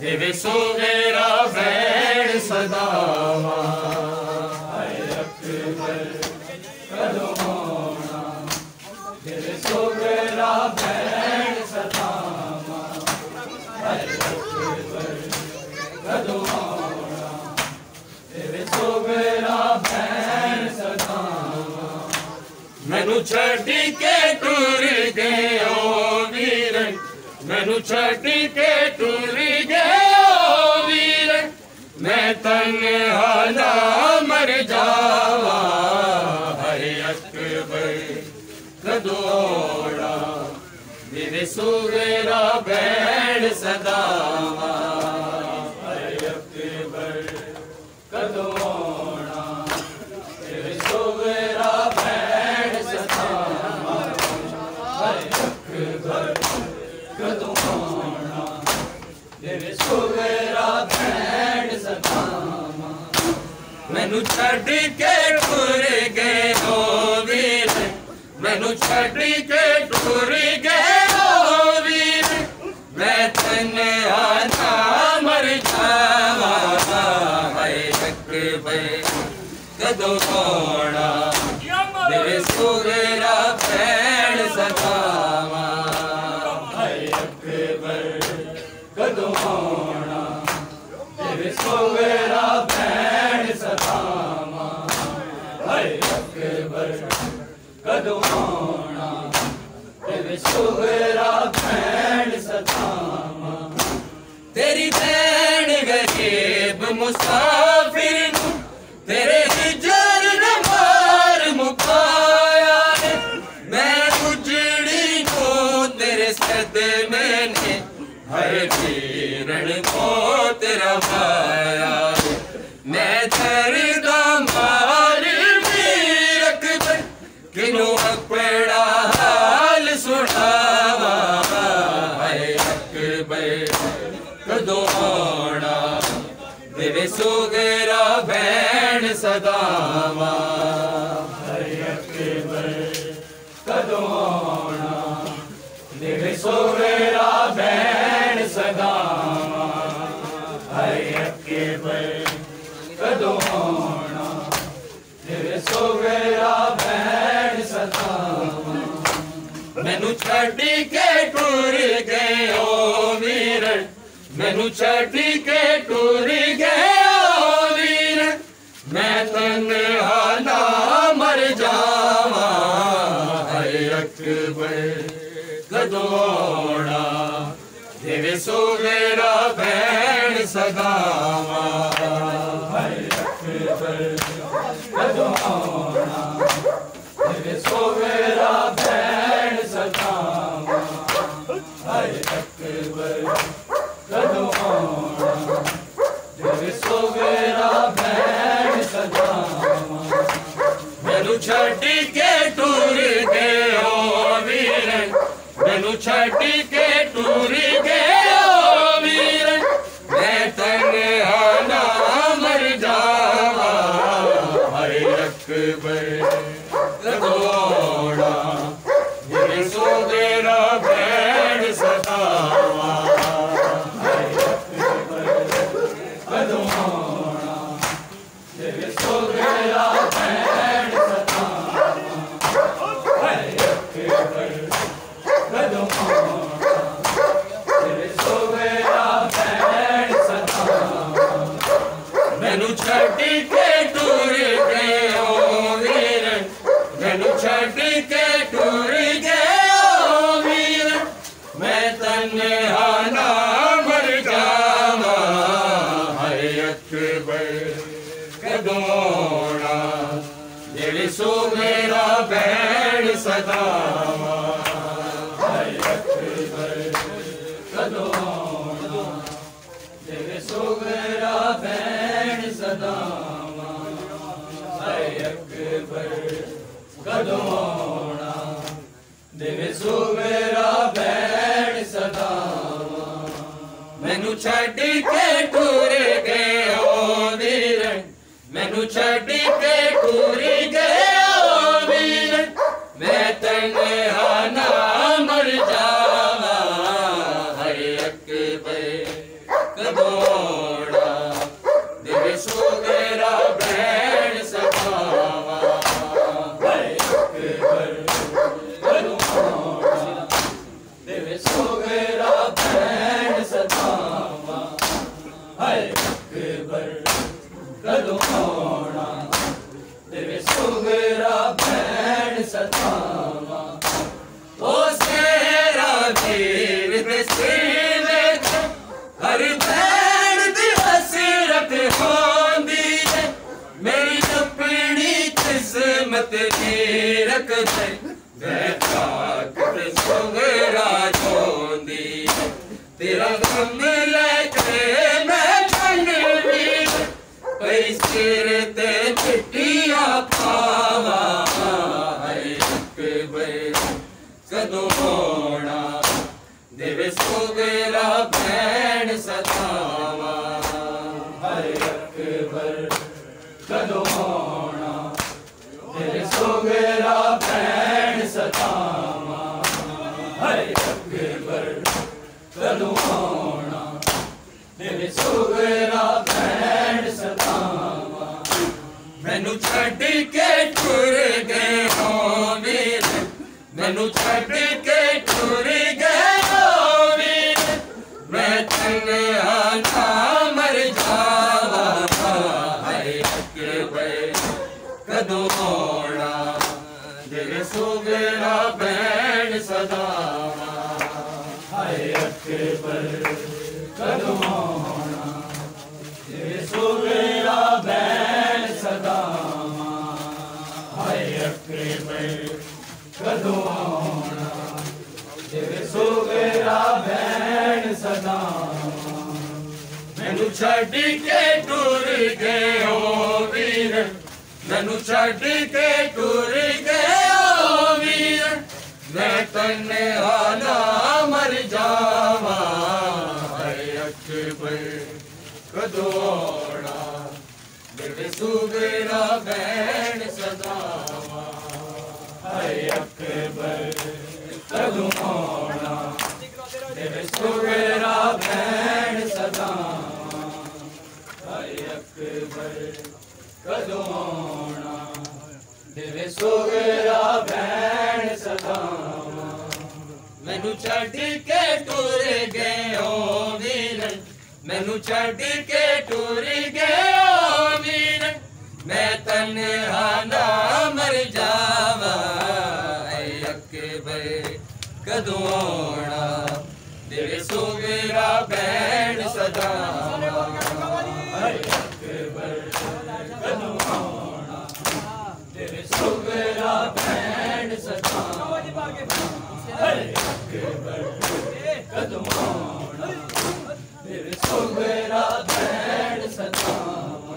देवे सोगेरा भैन सदावा हाय अकबर कदों आउणा देवे सोगेरा भैन सदावा हाय अकबर कदों आउणा देवे सोगेरा भैन सदावा मैनू छड़ के टुर गए ओ वीर मैनू छड़ के टुर गए ओ वीर मैं तन्हा ना मर जावा हाय अकबर कदों आउणा तेरे सोगेरा भैन सदावा हाय अकबर कदों आउणा तेरे सोगेरा भैन सदावा हाय अकबर कदों आउणा तेरे सोगेरा भैन सदावा मैनू छड़ के टुर गए ओ वीर मैनू छड़ के टुर गए ओ वीर मैं तन्हा ना मर जावा हाय अकबर कदों आउणा तेरे सोगेरा भैन सदावा हाय अकबर कदों आउणा तेरे सोगेरा भैन सदावा हाय अकबर कदों आउणा तेरे सोगेरा भैन सदावा तेरी भैन गरीब मुसाफिर नू तेरे हिजर ने मार मुकाया है मैं उजड़ी को तेरे सदे में ने हाय वीरन को तेरा किनू अपना हाल सुनावा है अकबर कदों आना तेरे सोगरा भैन सदावा है अकबर कदों आना तेरे सोगरा भैन सदावा है अकबर कदों आना तेरे सोगरा भैन सदावा मैनू छड्डी के टुर गए ओ वीर मैनू छड्डी के टुर गए ओ वीर मैं तन्हा ना मर जावा है अकबर कदों आना तेरे सोगरा भैन सदावा है अकबर कदों आना तेरे सोगरा भैन सदावा है अकबर कदों आना तेरे सोगरा भैन सदावा मैनू छड्डी के टुर गए ओ वीर मैनू छड्डी के टुर गए ओ वीर मैं तन्हा ना मर जावा है अकबर कदों आना तेरे सोगरा भैन सदावा है अकबर कदों आना तेरे सोगरा भैन सदावा है अकबर कदों आना तेरे सोगरा भैन सदावा मैनू छड्डी के टुर गए ओ वीर मैनू छड्डी के टुर गए ओ वीर मैं तन्हा ना मर जावा है अकबर कदों आना तेरे सोगरा भैन सदावा है अकबर कदों आना तेरे सोगरा भैन सदावा है अकबर कदों आना तेरे सोगरा भैन सदावा मैनू छड्डी के टुर गए ओ वीर मैनू छड्डी के टुर गए ओ वीर मैं तन्हा ना मर जावा है अकबर कदों आना तेरे सोगरा भैन सदावा है अकबर कदों आना तेरे सोगरा भैन सदावा है अकबर कदों आना तेरे सोगरा भैन सदावा ओ सेरा वीर दे सिर हर भैन दी हसरत होंदी है मेरी अपनी किस्मत दी रख दे मैं ताकत सोगरा जोंदी है तेरा गम लेके मैं ठंड वीर पई सिर ते चिट्टिया पावा है अकबर कदों आना तेरे सोगरा भैन सदावा है अकबर कदों आना तेरे सोगरा भैन सदावा है अकबर कदों आना तेरे सोगरा भैन सदावा मैनू छड्डी के टुर गए ओ वीर मैनू छड्डी के टुर गए ओ वीर मैं तन्हा ना मर जावा है अकबर कदों आना तेरे सोगरा भैन सदावा है अकबर कदों आना तेरे सोगरा भैन सदावा है अकबर कदों आना तेरे सोगरा भैन सदावा मैनू छड्डी के टुर गए ओ वीर मैनू छड्डी के टुर गए ओ तन्हा ना मर जावा है अकबर कदों आना मेरे सुगरा बैण सदावा है अकबर कदों आना मेरे सुगरा बैण सदावा है अकबर कदों आना मेरे सुगरा बैण सदावा मैनू छड्ड के टुर गए ओ वीर मैनू छड्ड के टुर गए ओ वीर मैं तन्हा ना मर जावा ऐ अकबर कदों आना तेरे सुगरा बैण सदावा ऐ अकबर कदों आना तेरे सुगरा बैण सदावा ऐ अकबर कदों आना तेरे सुगरा बैण सदावा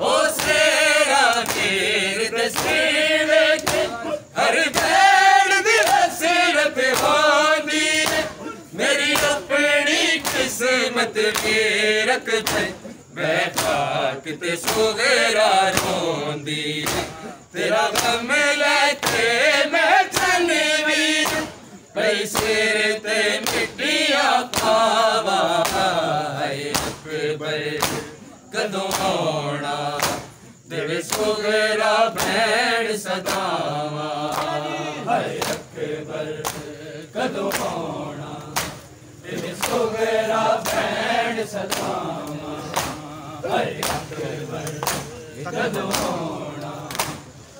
ओ सेरा तेरे तस्वीर के हर बैण दिवस पे होंदी मेरी अपनी किस्मत की रख बैठा किते सुगरा रोंदी तेरा गम लेके मैं चलवी पैसे ते मिट्टिया पावा है अकबर कदों आना तेरे सुगरा बैण सदावा है अकबर कदों आना तेरे सुगरा बैण सदावा है अकबर कदों आना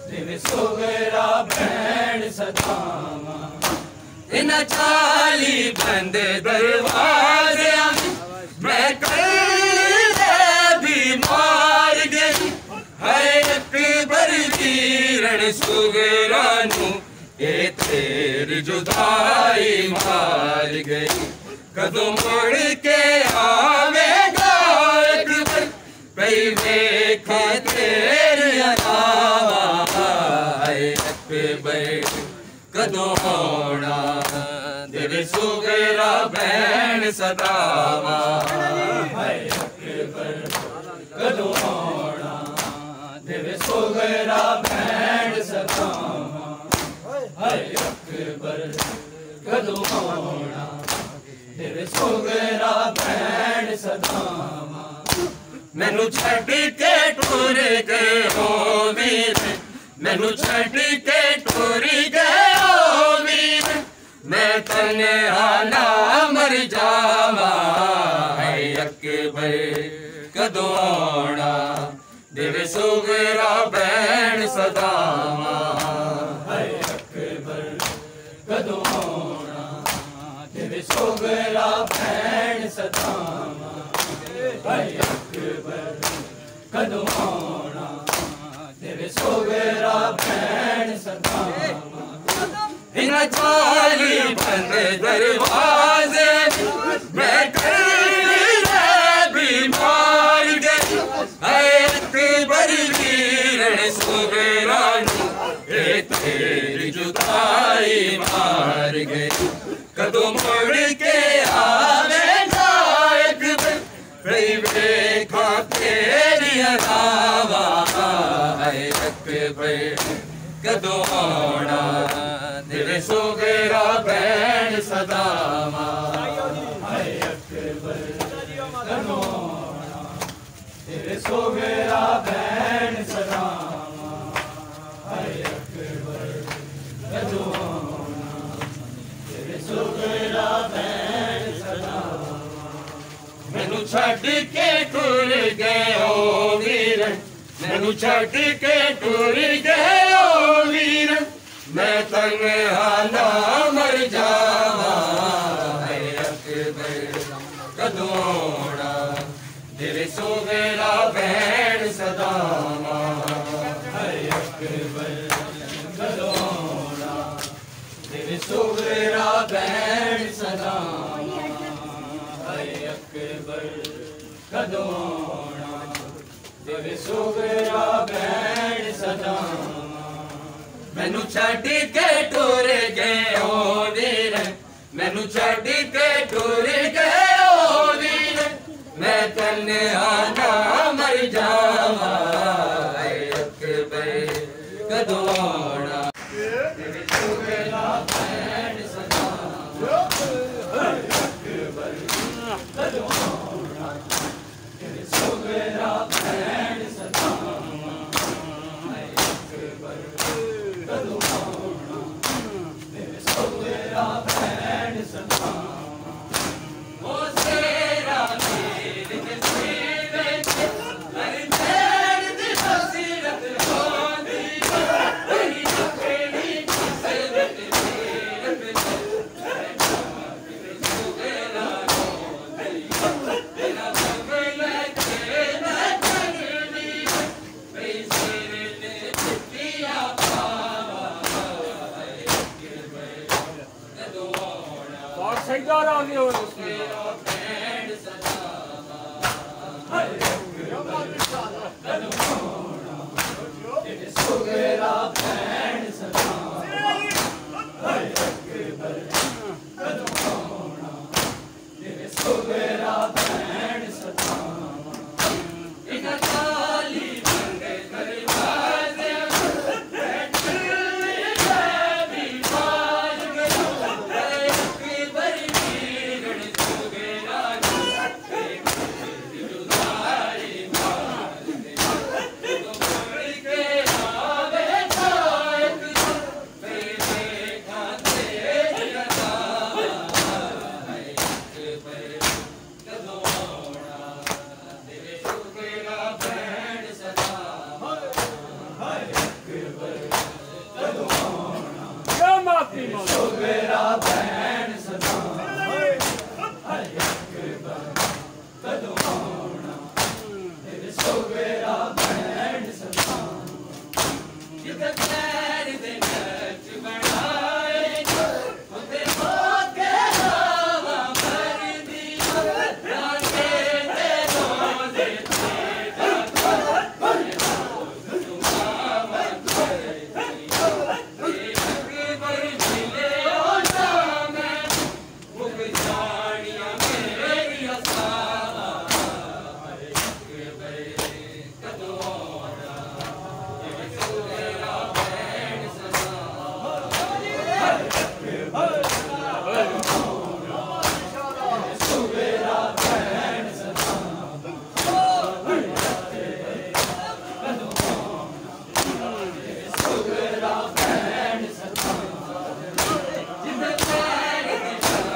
तेरे सुगरा बैण सदावा इन 40 बंद दरवाजे मैं कल भी मार गई है अकबर वीरण सुगरा नू ये तेरी जुदाई मार गई कदों मुड़ के आवेगा अकबर कई वेखे तेरे अलावा है अकबर कदों आना तेरे सुगरा बैण सदावा है अकबर कदों आना तेरे सुगरा बैण सदावा है अकबर कदों आना तेरे सुगरा बैण सदावा मैनू छड्ड के टुर गए ओ वीर मैनू छड्ड के टुर गए ओ वीर मैं तन्हा ना मर जावा है अकबर कदों आना तेरे सुगरा बैण सदावा है अकबर कदों आना तेरे सुगरा बैण सदावा है अकबर कदों आना तेरे सुगरा बैण सदावा इन 40 बंद दरवाजे मैं कल भी मार गई है अकबर वीरण सुगरा नू ये तेरी जुदाई मार गई कदों मुड़ के आवेगा अकबर कई वेखा तेरी अलावा है अकबर कदों आना तेरे सुगरा बैण सदावा है अकबर कदों आना तेरे सुगरा बैण सदावा है अकबर कदों आना तेरे सुगरा बैण सदावा मैनू छड्ड के टुर गए ओ वीर मैनू छड्ड के टुर गए ओ वीर मैं तन्हा ना मर जावा है अकबर कदों आना तेरे सुगरा बैण सदावा है अकबर कदों आना तेरे सुगरा बैण सदावा है अकबर कदों आना तेरे सुगरा बैण सदावा मैनू छड्ड के टुर गए ओ मैनू छड़ के टुर गए ओ वीर मैं तन्ने आना मर जावा अकबर कदों आना तेरे सुगेरा भैन सदा अकबर कदों आना तेरे सुगेरा भैन सदा अकबर कदों आना तेरे सुगेरा भैन सदा ओ सेरा वीर के सीने हर भैन दी बसीरत होंदी तेरी नखड़ी सैयद तेरे तेरे सुगेरा होंदी तेरा बगला के ना करनी मेरी सिर ते चिट्टिया पावा कदों आना और सजदा रानी हो उसमें सुगेरा भैन सदा अकबर कदों आना तेरे सुगेरा भैन सदा एक काली बंदे दरवाजे बैठे भी बाज गयो अकबर वीरन सुगेरा एक जुदाई मार दे तो पकड़ के आवे ताक मेरे खाते लगा अकबर कदों आना तेरे सुगेरा भैन सदा अकबर कदों आना क्या माफी मांगो सुगेरा भैन सदा अकबर कदों आना तेरे सुगेरा भैन सदा जिधर पैर दे नच बनाए उते होके हवा भर दी राते दे रोजे अकबर मिले ओ नाम मुख जानिया मेरी असावा अकबर कदों आना तेरे सुगेरा भैन सदा सुगेरा भैन सदा सुगेरा भैन सदा जिधर पैर दे नच बनाए उते होके हवा भर दी राते दे रोजे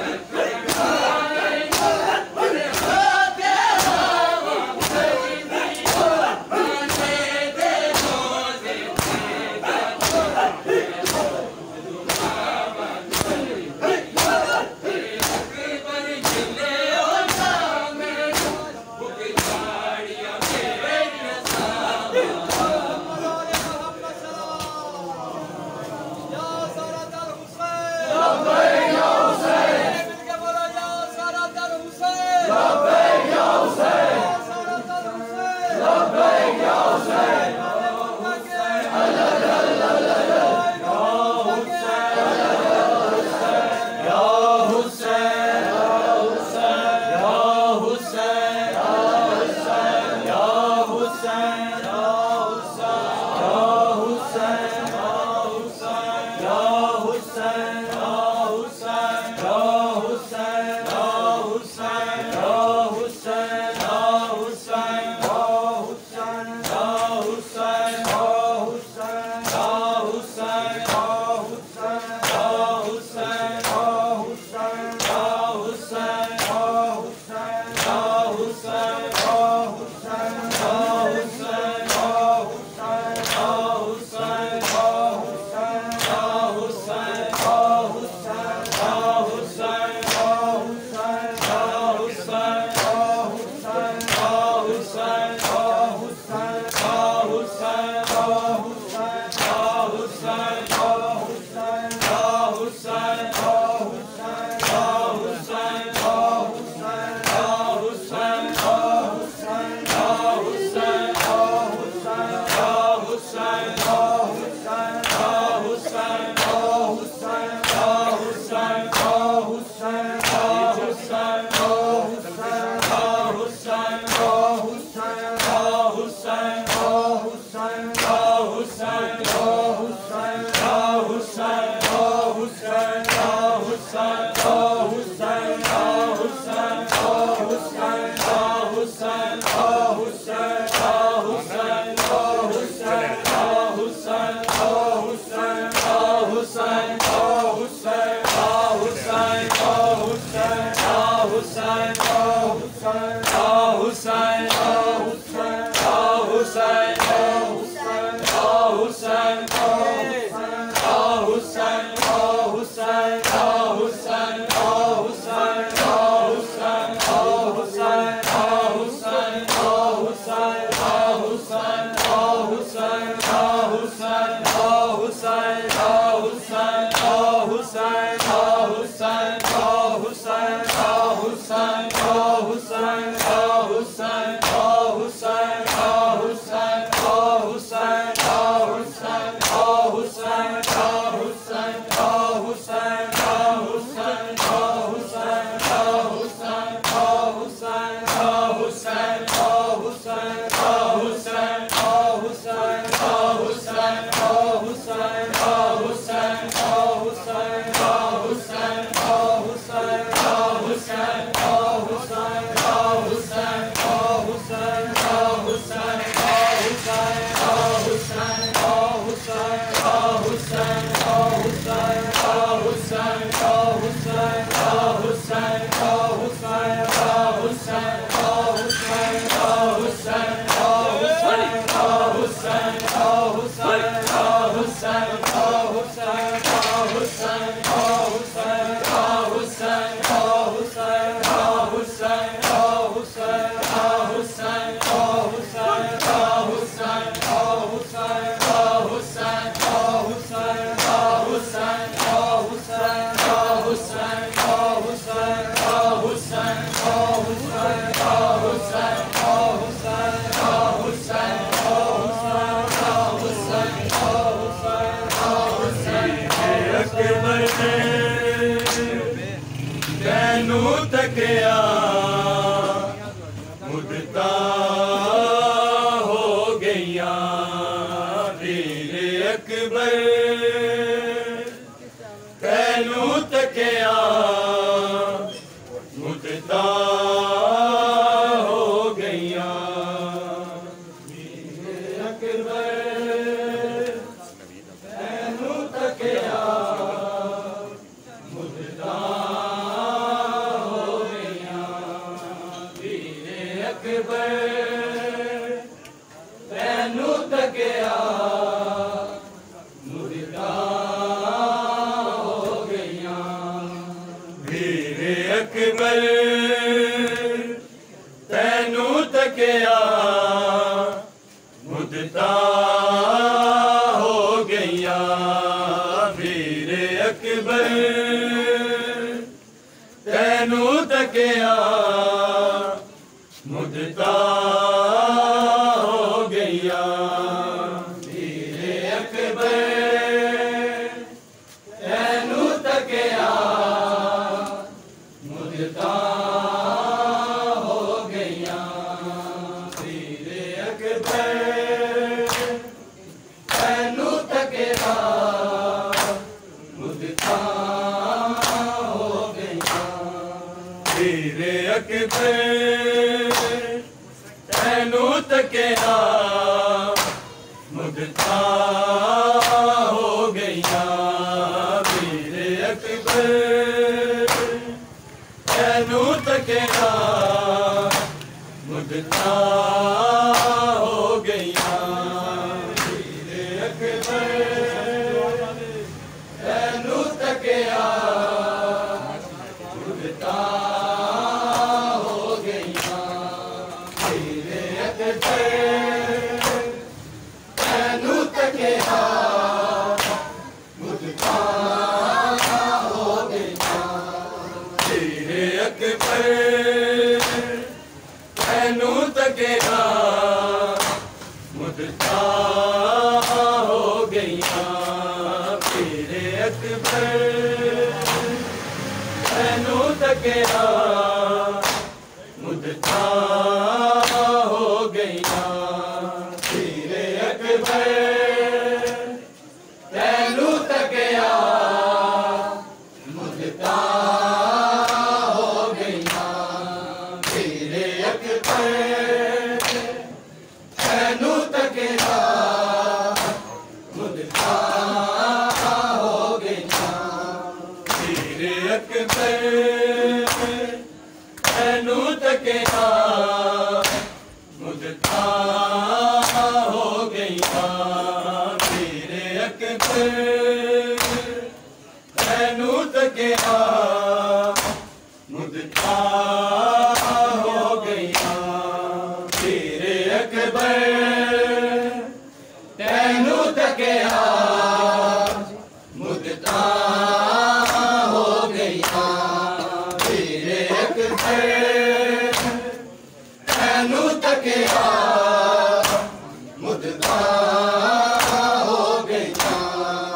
अकबर मिले ओ नाम मुख जानिया मेरी असावा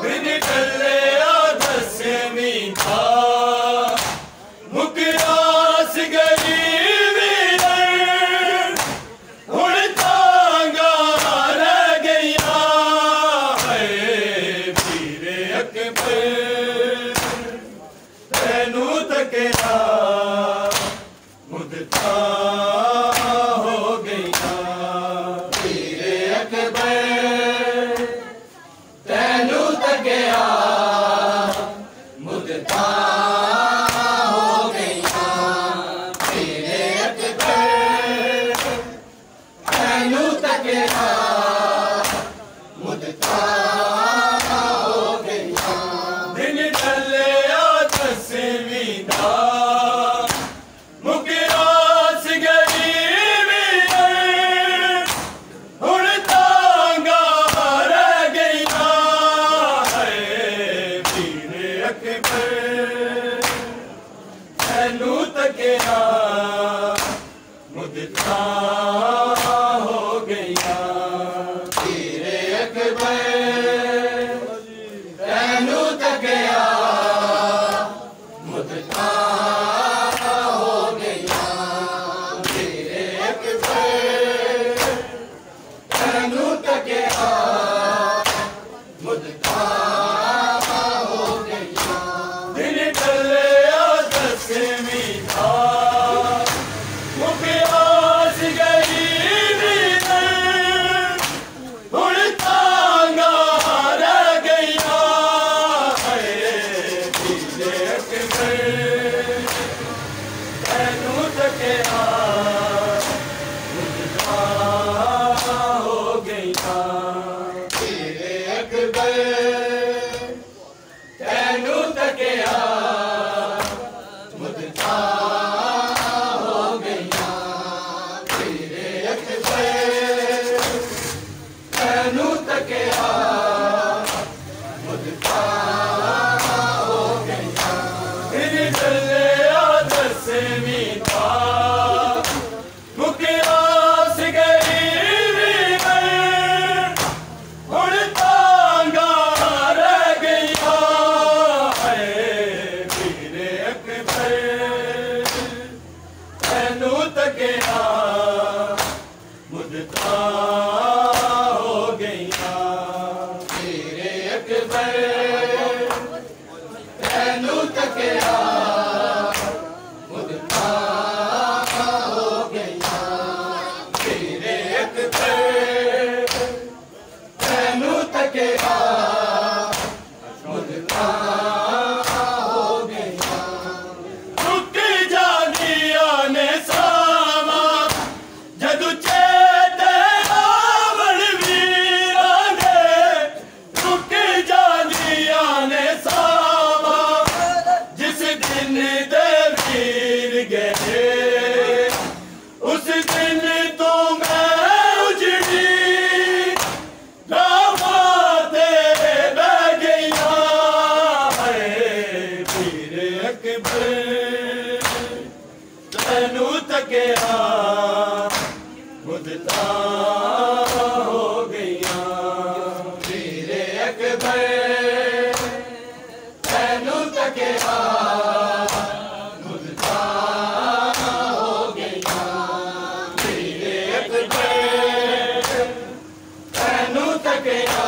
Maybe तकिया मुद्दा हो गईया तेरे अकबर तैनू तकिया मुद्दा हो गईया दिन ढलिया दसवीं दा मुकरास गई हुण तांगा रह गईया है पीर अकबर तैनू तकिया मुद्दा हो गईया पीर अकबर तैनू तकिया मुद्दा हो गईया पीर अकबर तैनू तकिया मुद्दा हो गईया दिन ढलिया दसवीं दा मुकरास गई हुण तांगा रह गईया है पीर अकबर तैनू तकिया मुद्दा हो गईया पीर अकबर तैनू तकिया मुद्दा हो गईया पीर अकबर तैनू तकिया मुद्दा हो गईया दिन ढलिया दसवीं दा मुकरास गई हुण तांगा रह गईया है पीर अकबर तैनू तकिया मुद्दा हो गईया पीर अकबर तैनू तकिया मुद्दा हो गईया पीर अकबर तैनू तकिया मुद्दा हो गईया रुक जानिया ने सावा जदू चेते रावण वीरा ने रुक जानिया ने सावा जिस दिन दे वीर गए उस दिन तो मैं उजड़ी रावा तेरे बह गईया है पीर अकबर तैनू तकिया मुद्दा हो गईया पीर अकबर तैनू तकिया मुद्दा हो गईया पीर अकबर तैनू तकिया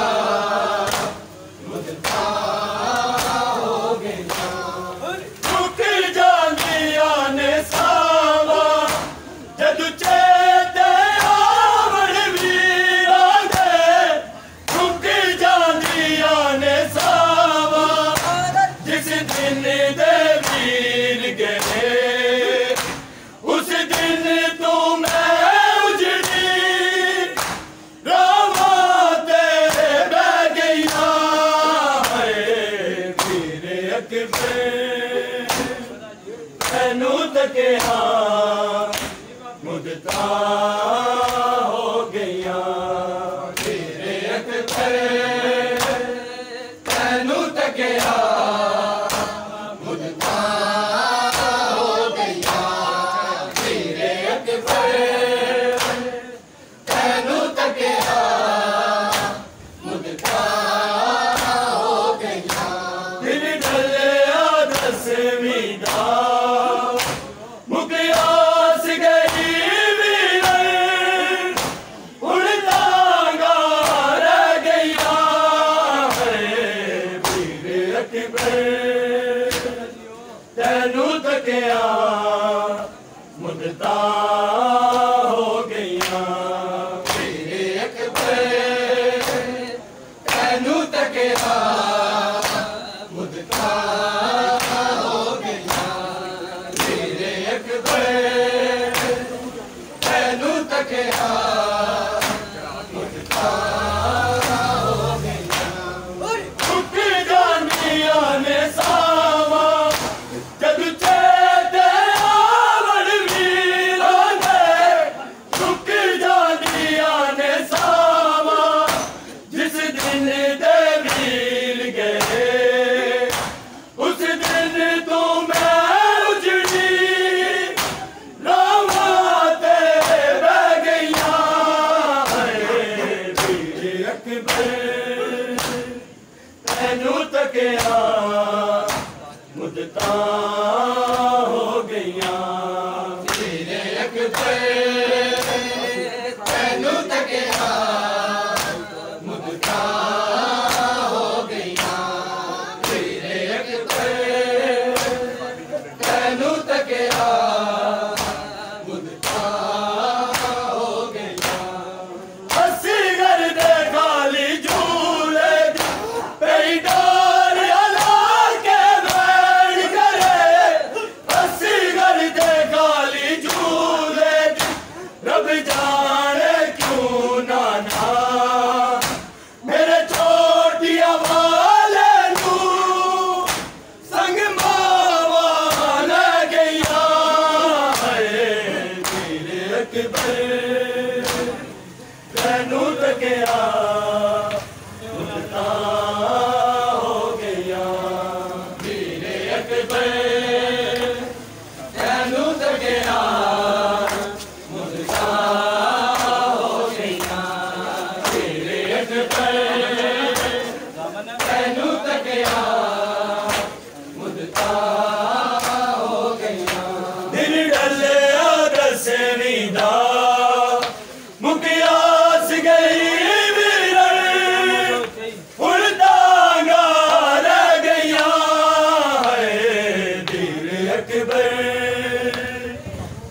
मुद्दा हो गईया रुक जानिया ने सावा जदू चेते रावण वीरा दे रुक जानिया ने सावा जिस दिन दे वीर गए उस दिन तो मैं उजड़ी रावा तेरे बह गईया है पीर अकबर तैनू तकिया मुद्दा हो गईया पीर अकबर तैनू तकिया मुद्दा हो गईया पीर अकबर तैनू तकिया मुद्दा हो गईया दिन ढलिया दसवीं दा मुकरास गई हुण तांगा रह गईया है पीर अकबर तैनू तकिया मुद्दा हो गईया पीर अकबर तैनू तकिया तकिया मुद्दता हो गईया तेरे अकबर तैनू तकिया मुद्दता हो गईया तेरे अकबर तैनू तकिया मुद्दता हो गईया अस्सी घर दे खाली झूले पेई डोर अला के बैठ करे अस्सी घर दे खाली झूले रब जाने क्यों नाना मेरे छोटिया वाले नू संग मावा ले गईया तेरे अकबर तैनू तकिया मुद्दता हो गईया तेरे अकबर तैनू तकिया मुद्दता हो गईया तेरे अकबर तैनू तकिया मुद्दता हो गईया दिन डले दसवीं दा मुकियास गई वीरन हुण तांगा रह गईया दिल अकबर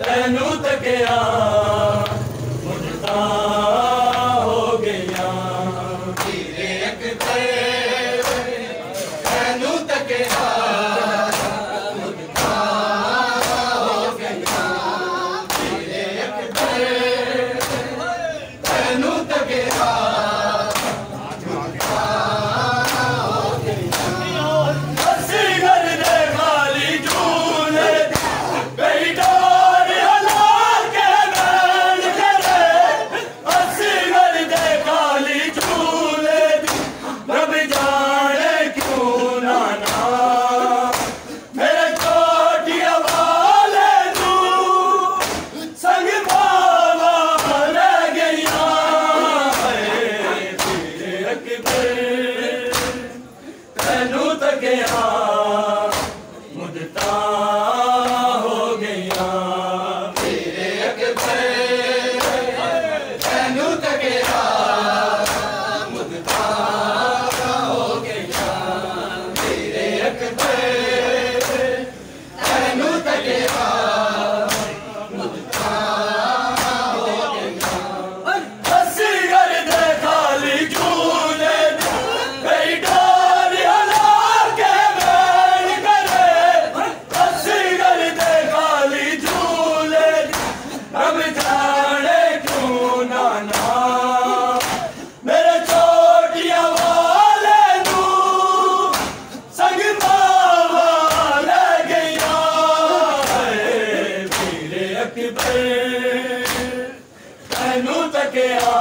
तैनू तकिया मुद्दता हो गईया तेरे अकबर तैनू तकिया मुद्दता हो गईया तेरे अकबर तैनू तकिया मुद्दता हो गईया अस्सी घर दे खाली झूले पेई डोर अला के बैठ करे अस्सी घर दे खाली झूले रब जाने क्यों नाना मेरे छोटिया वाले नू संग मावा ले गईया तेरे अकबर तैनू तकिया मुद्दता हो गईया तेरे अकबर तैनू तकिया मुद्दता हो गईया तेरे अकबर तैनू तकिया मुद्दता हो गईया अस्सी घर दे खाली झूले पेई डोर अला के बैठ करे अस्सी घर दे खाली झूले रब जाने क्यों नाना मेरे छोटिया वाले नू संग मावा ले गईया तेरे अकबर तैनू तकिया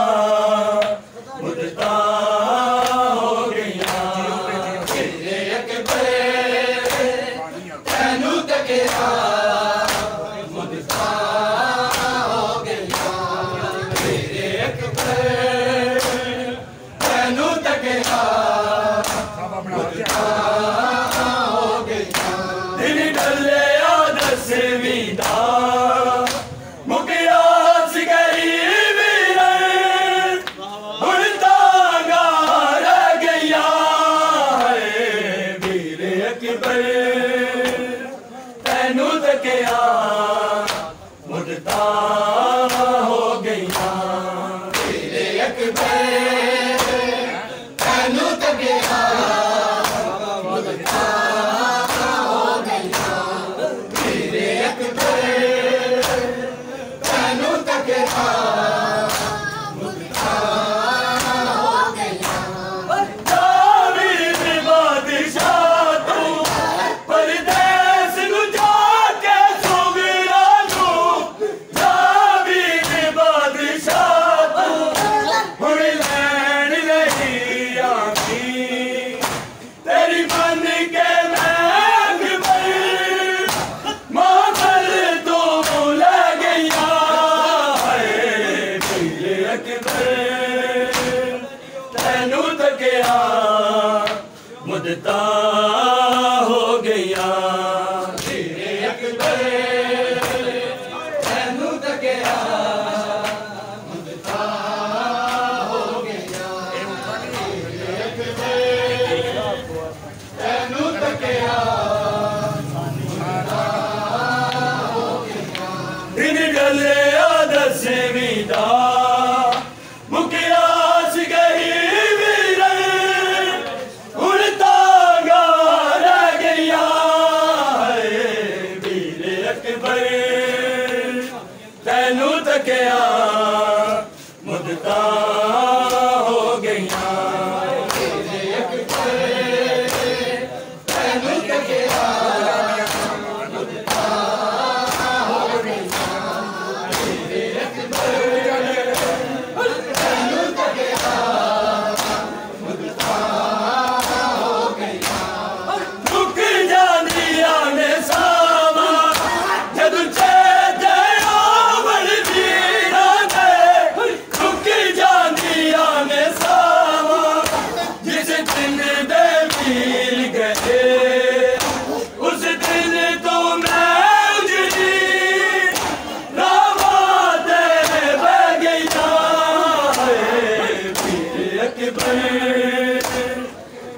मुद्दता हो गईया तेरे अकबर तैनू तकिया मुद्दता हो गईया तेरे अकबर तैनू तकिया मुद्दता हो गईया दिन डले दसवीं दा मुकियास गई वीरन हुण तांगा रह गईया वीर अकबर तैनू तकिया मुद्दता हो गईया तेरे अकबर तैनू तकिया मुद्दता हो गईया तेरे अकबर तैनू तकिया मुद्दता हो गईया जावीर बादशाह तू परदेस नू जाके सुग हो गया तेरे अकबर तैनू तकिया मुदता हो गया तेरे अकबर तैनू तकिया दिन डलिया दसवीं दा मुकियास गई वीरन हुण तांगा रह गया वीर अकबर तैनू तकिया मुदता हो गया वीर अकबर तैनू तकिया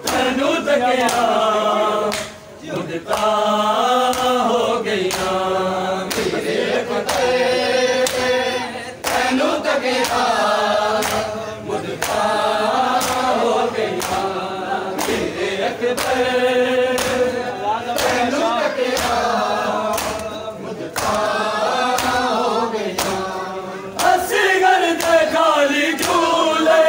तैनू तकिया मुदता हो गया मेरे अकबर तैनू तकिया मुदता हो गया मेरे अकबर तैनू तकिया मुदता हो गया असगर दे खाली झूले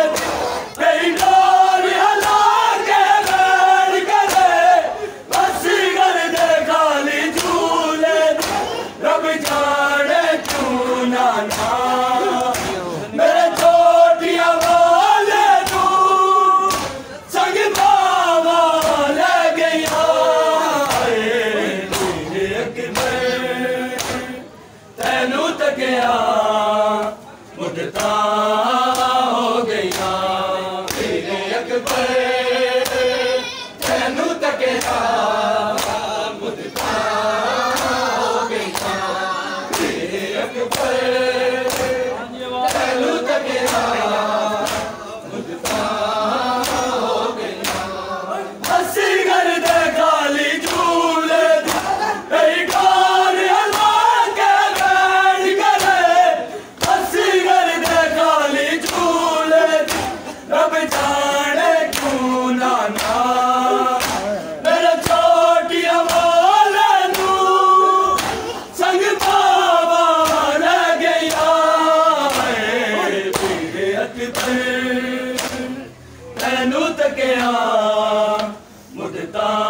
मेरे छोटिया वाले तू संग बाबा ले गया तैनू तकिया मुदता हो गया मेरे अकबर तैनू तकिया मुदता हो गया मेरे अकबर तैनू तकिया मुदता हो गया असगर दे खाली झूले कई कार हलवा के बैठ करे असगर दे खाली झूले रब जाने क्यों ना मेरा छोटिया वाला नू संग बाबा रह गया वीर अकबर। た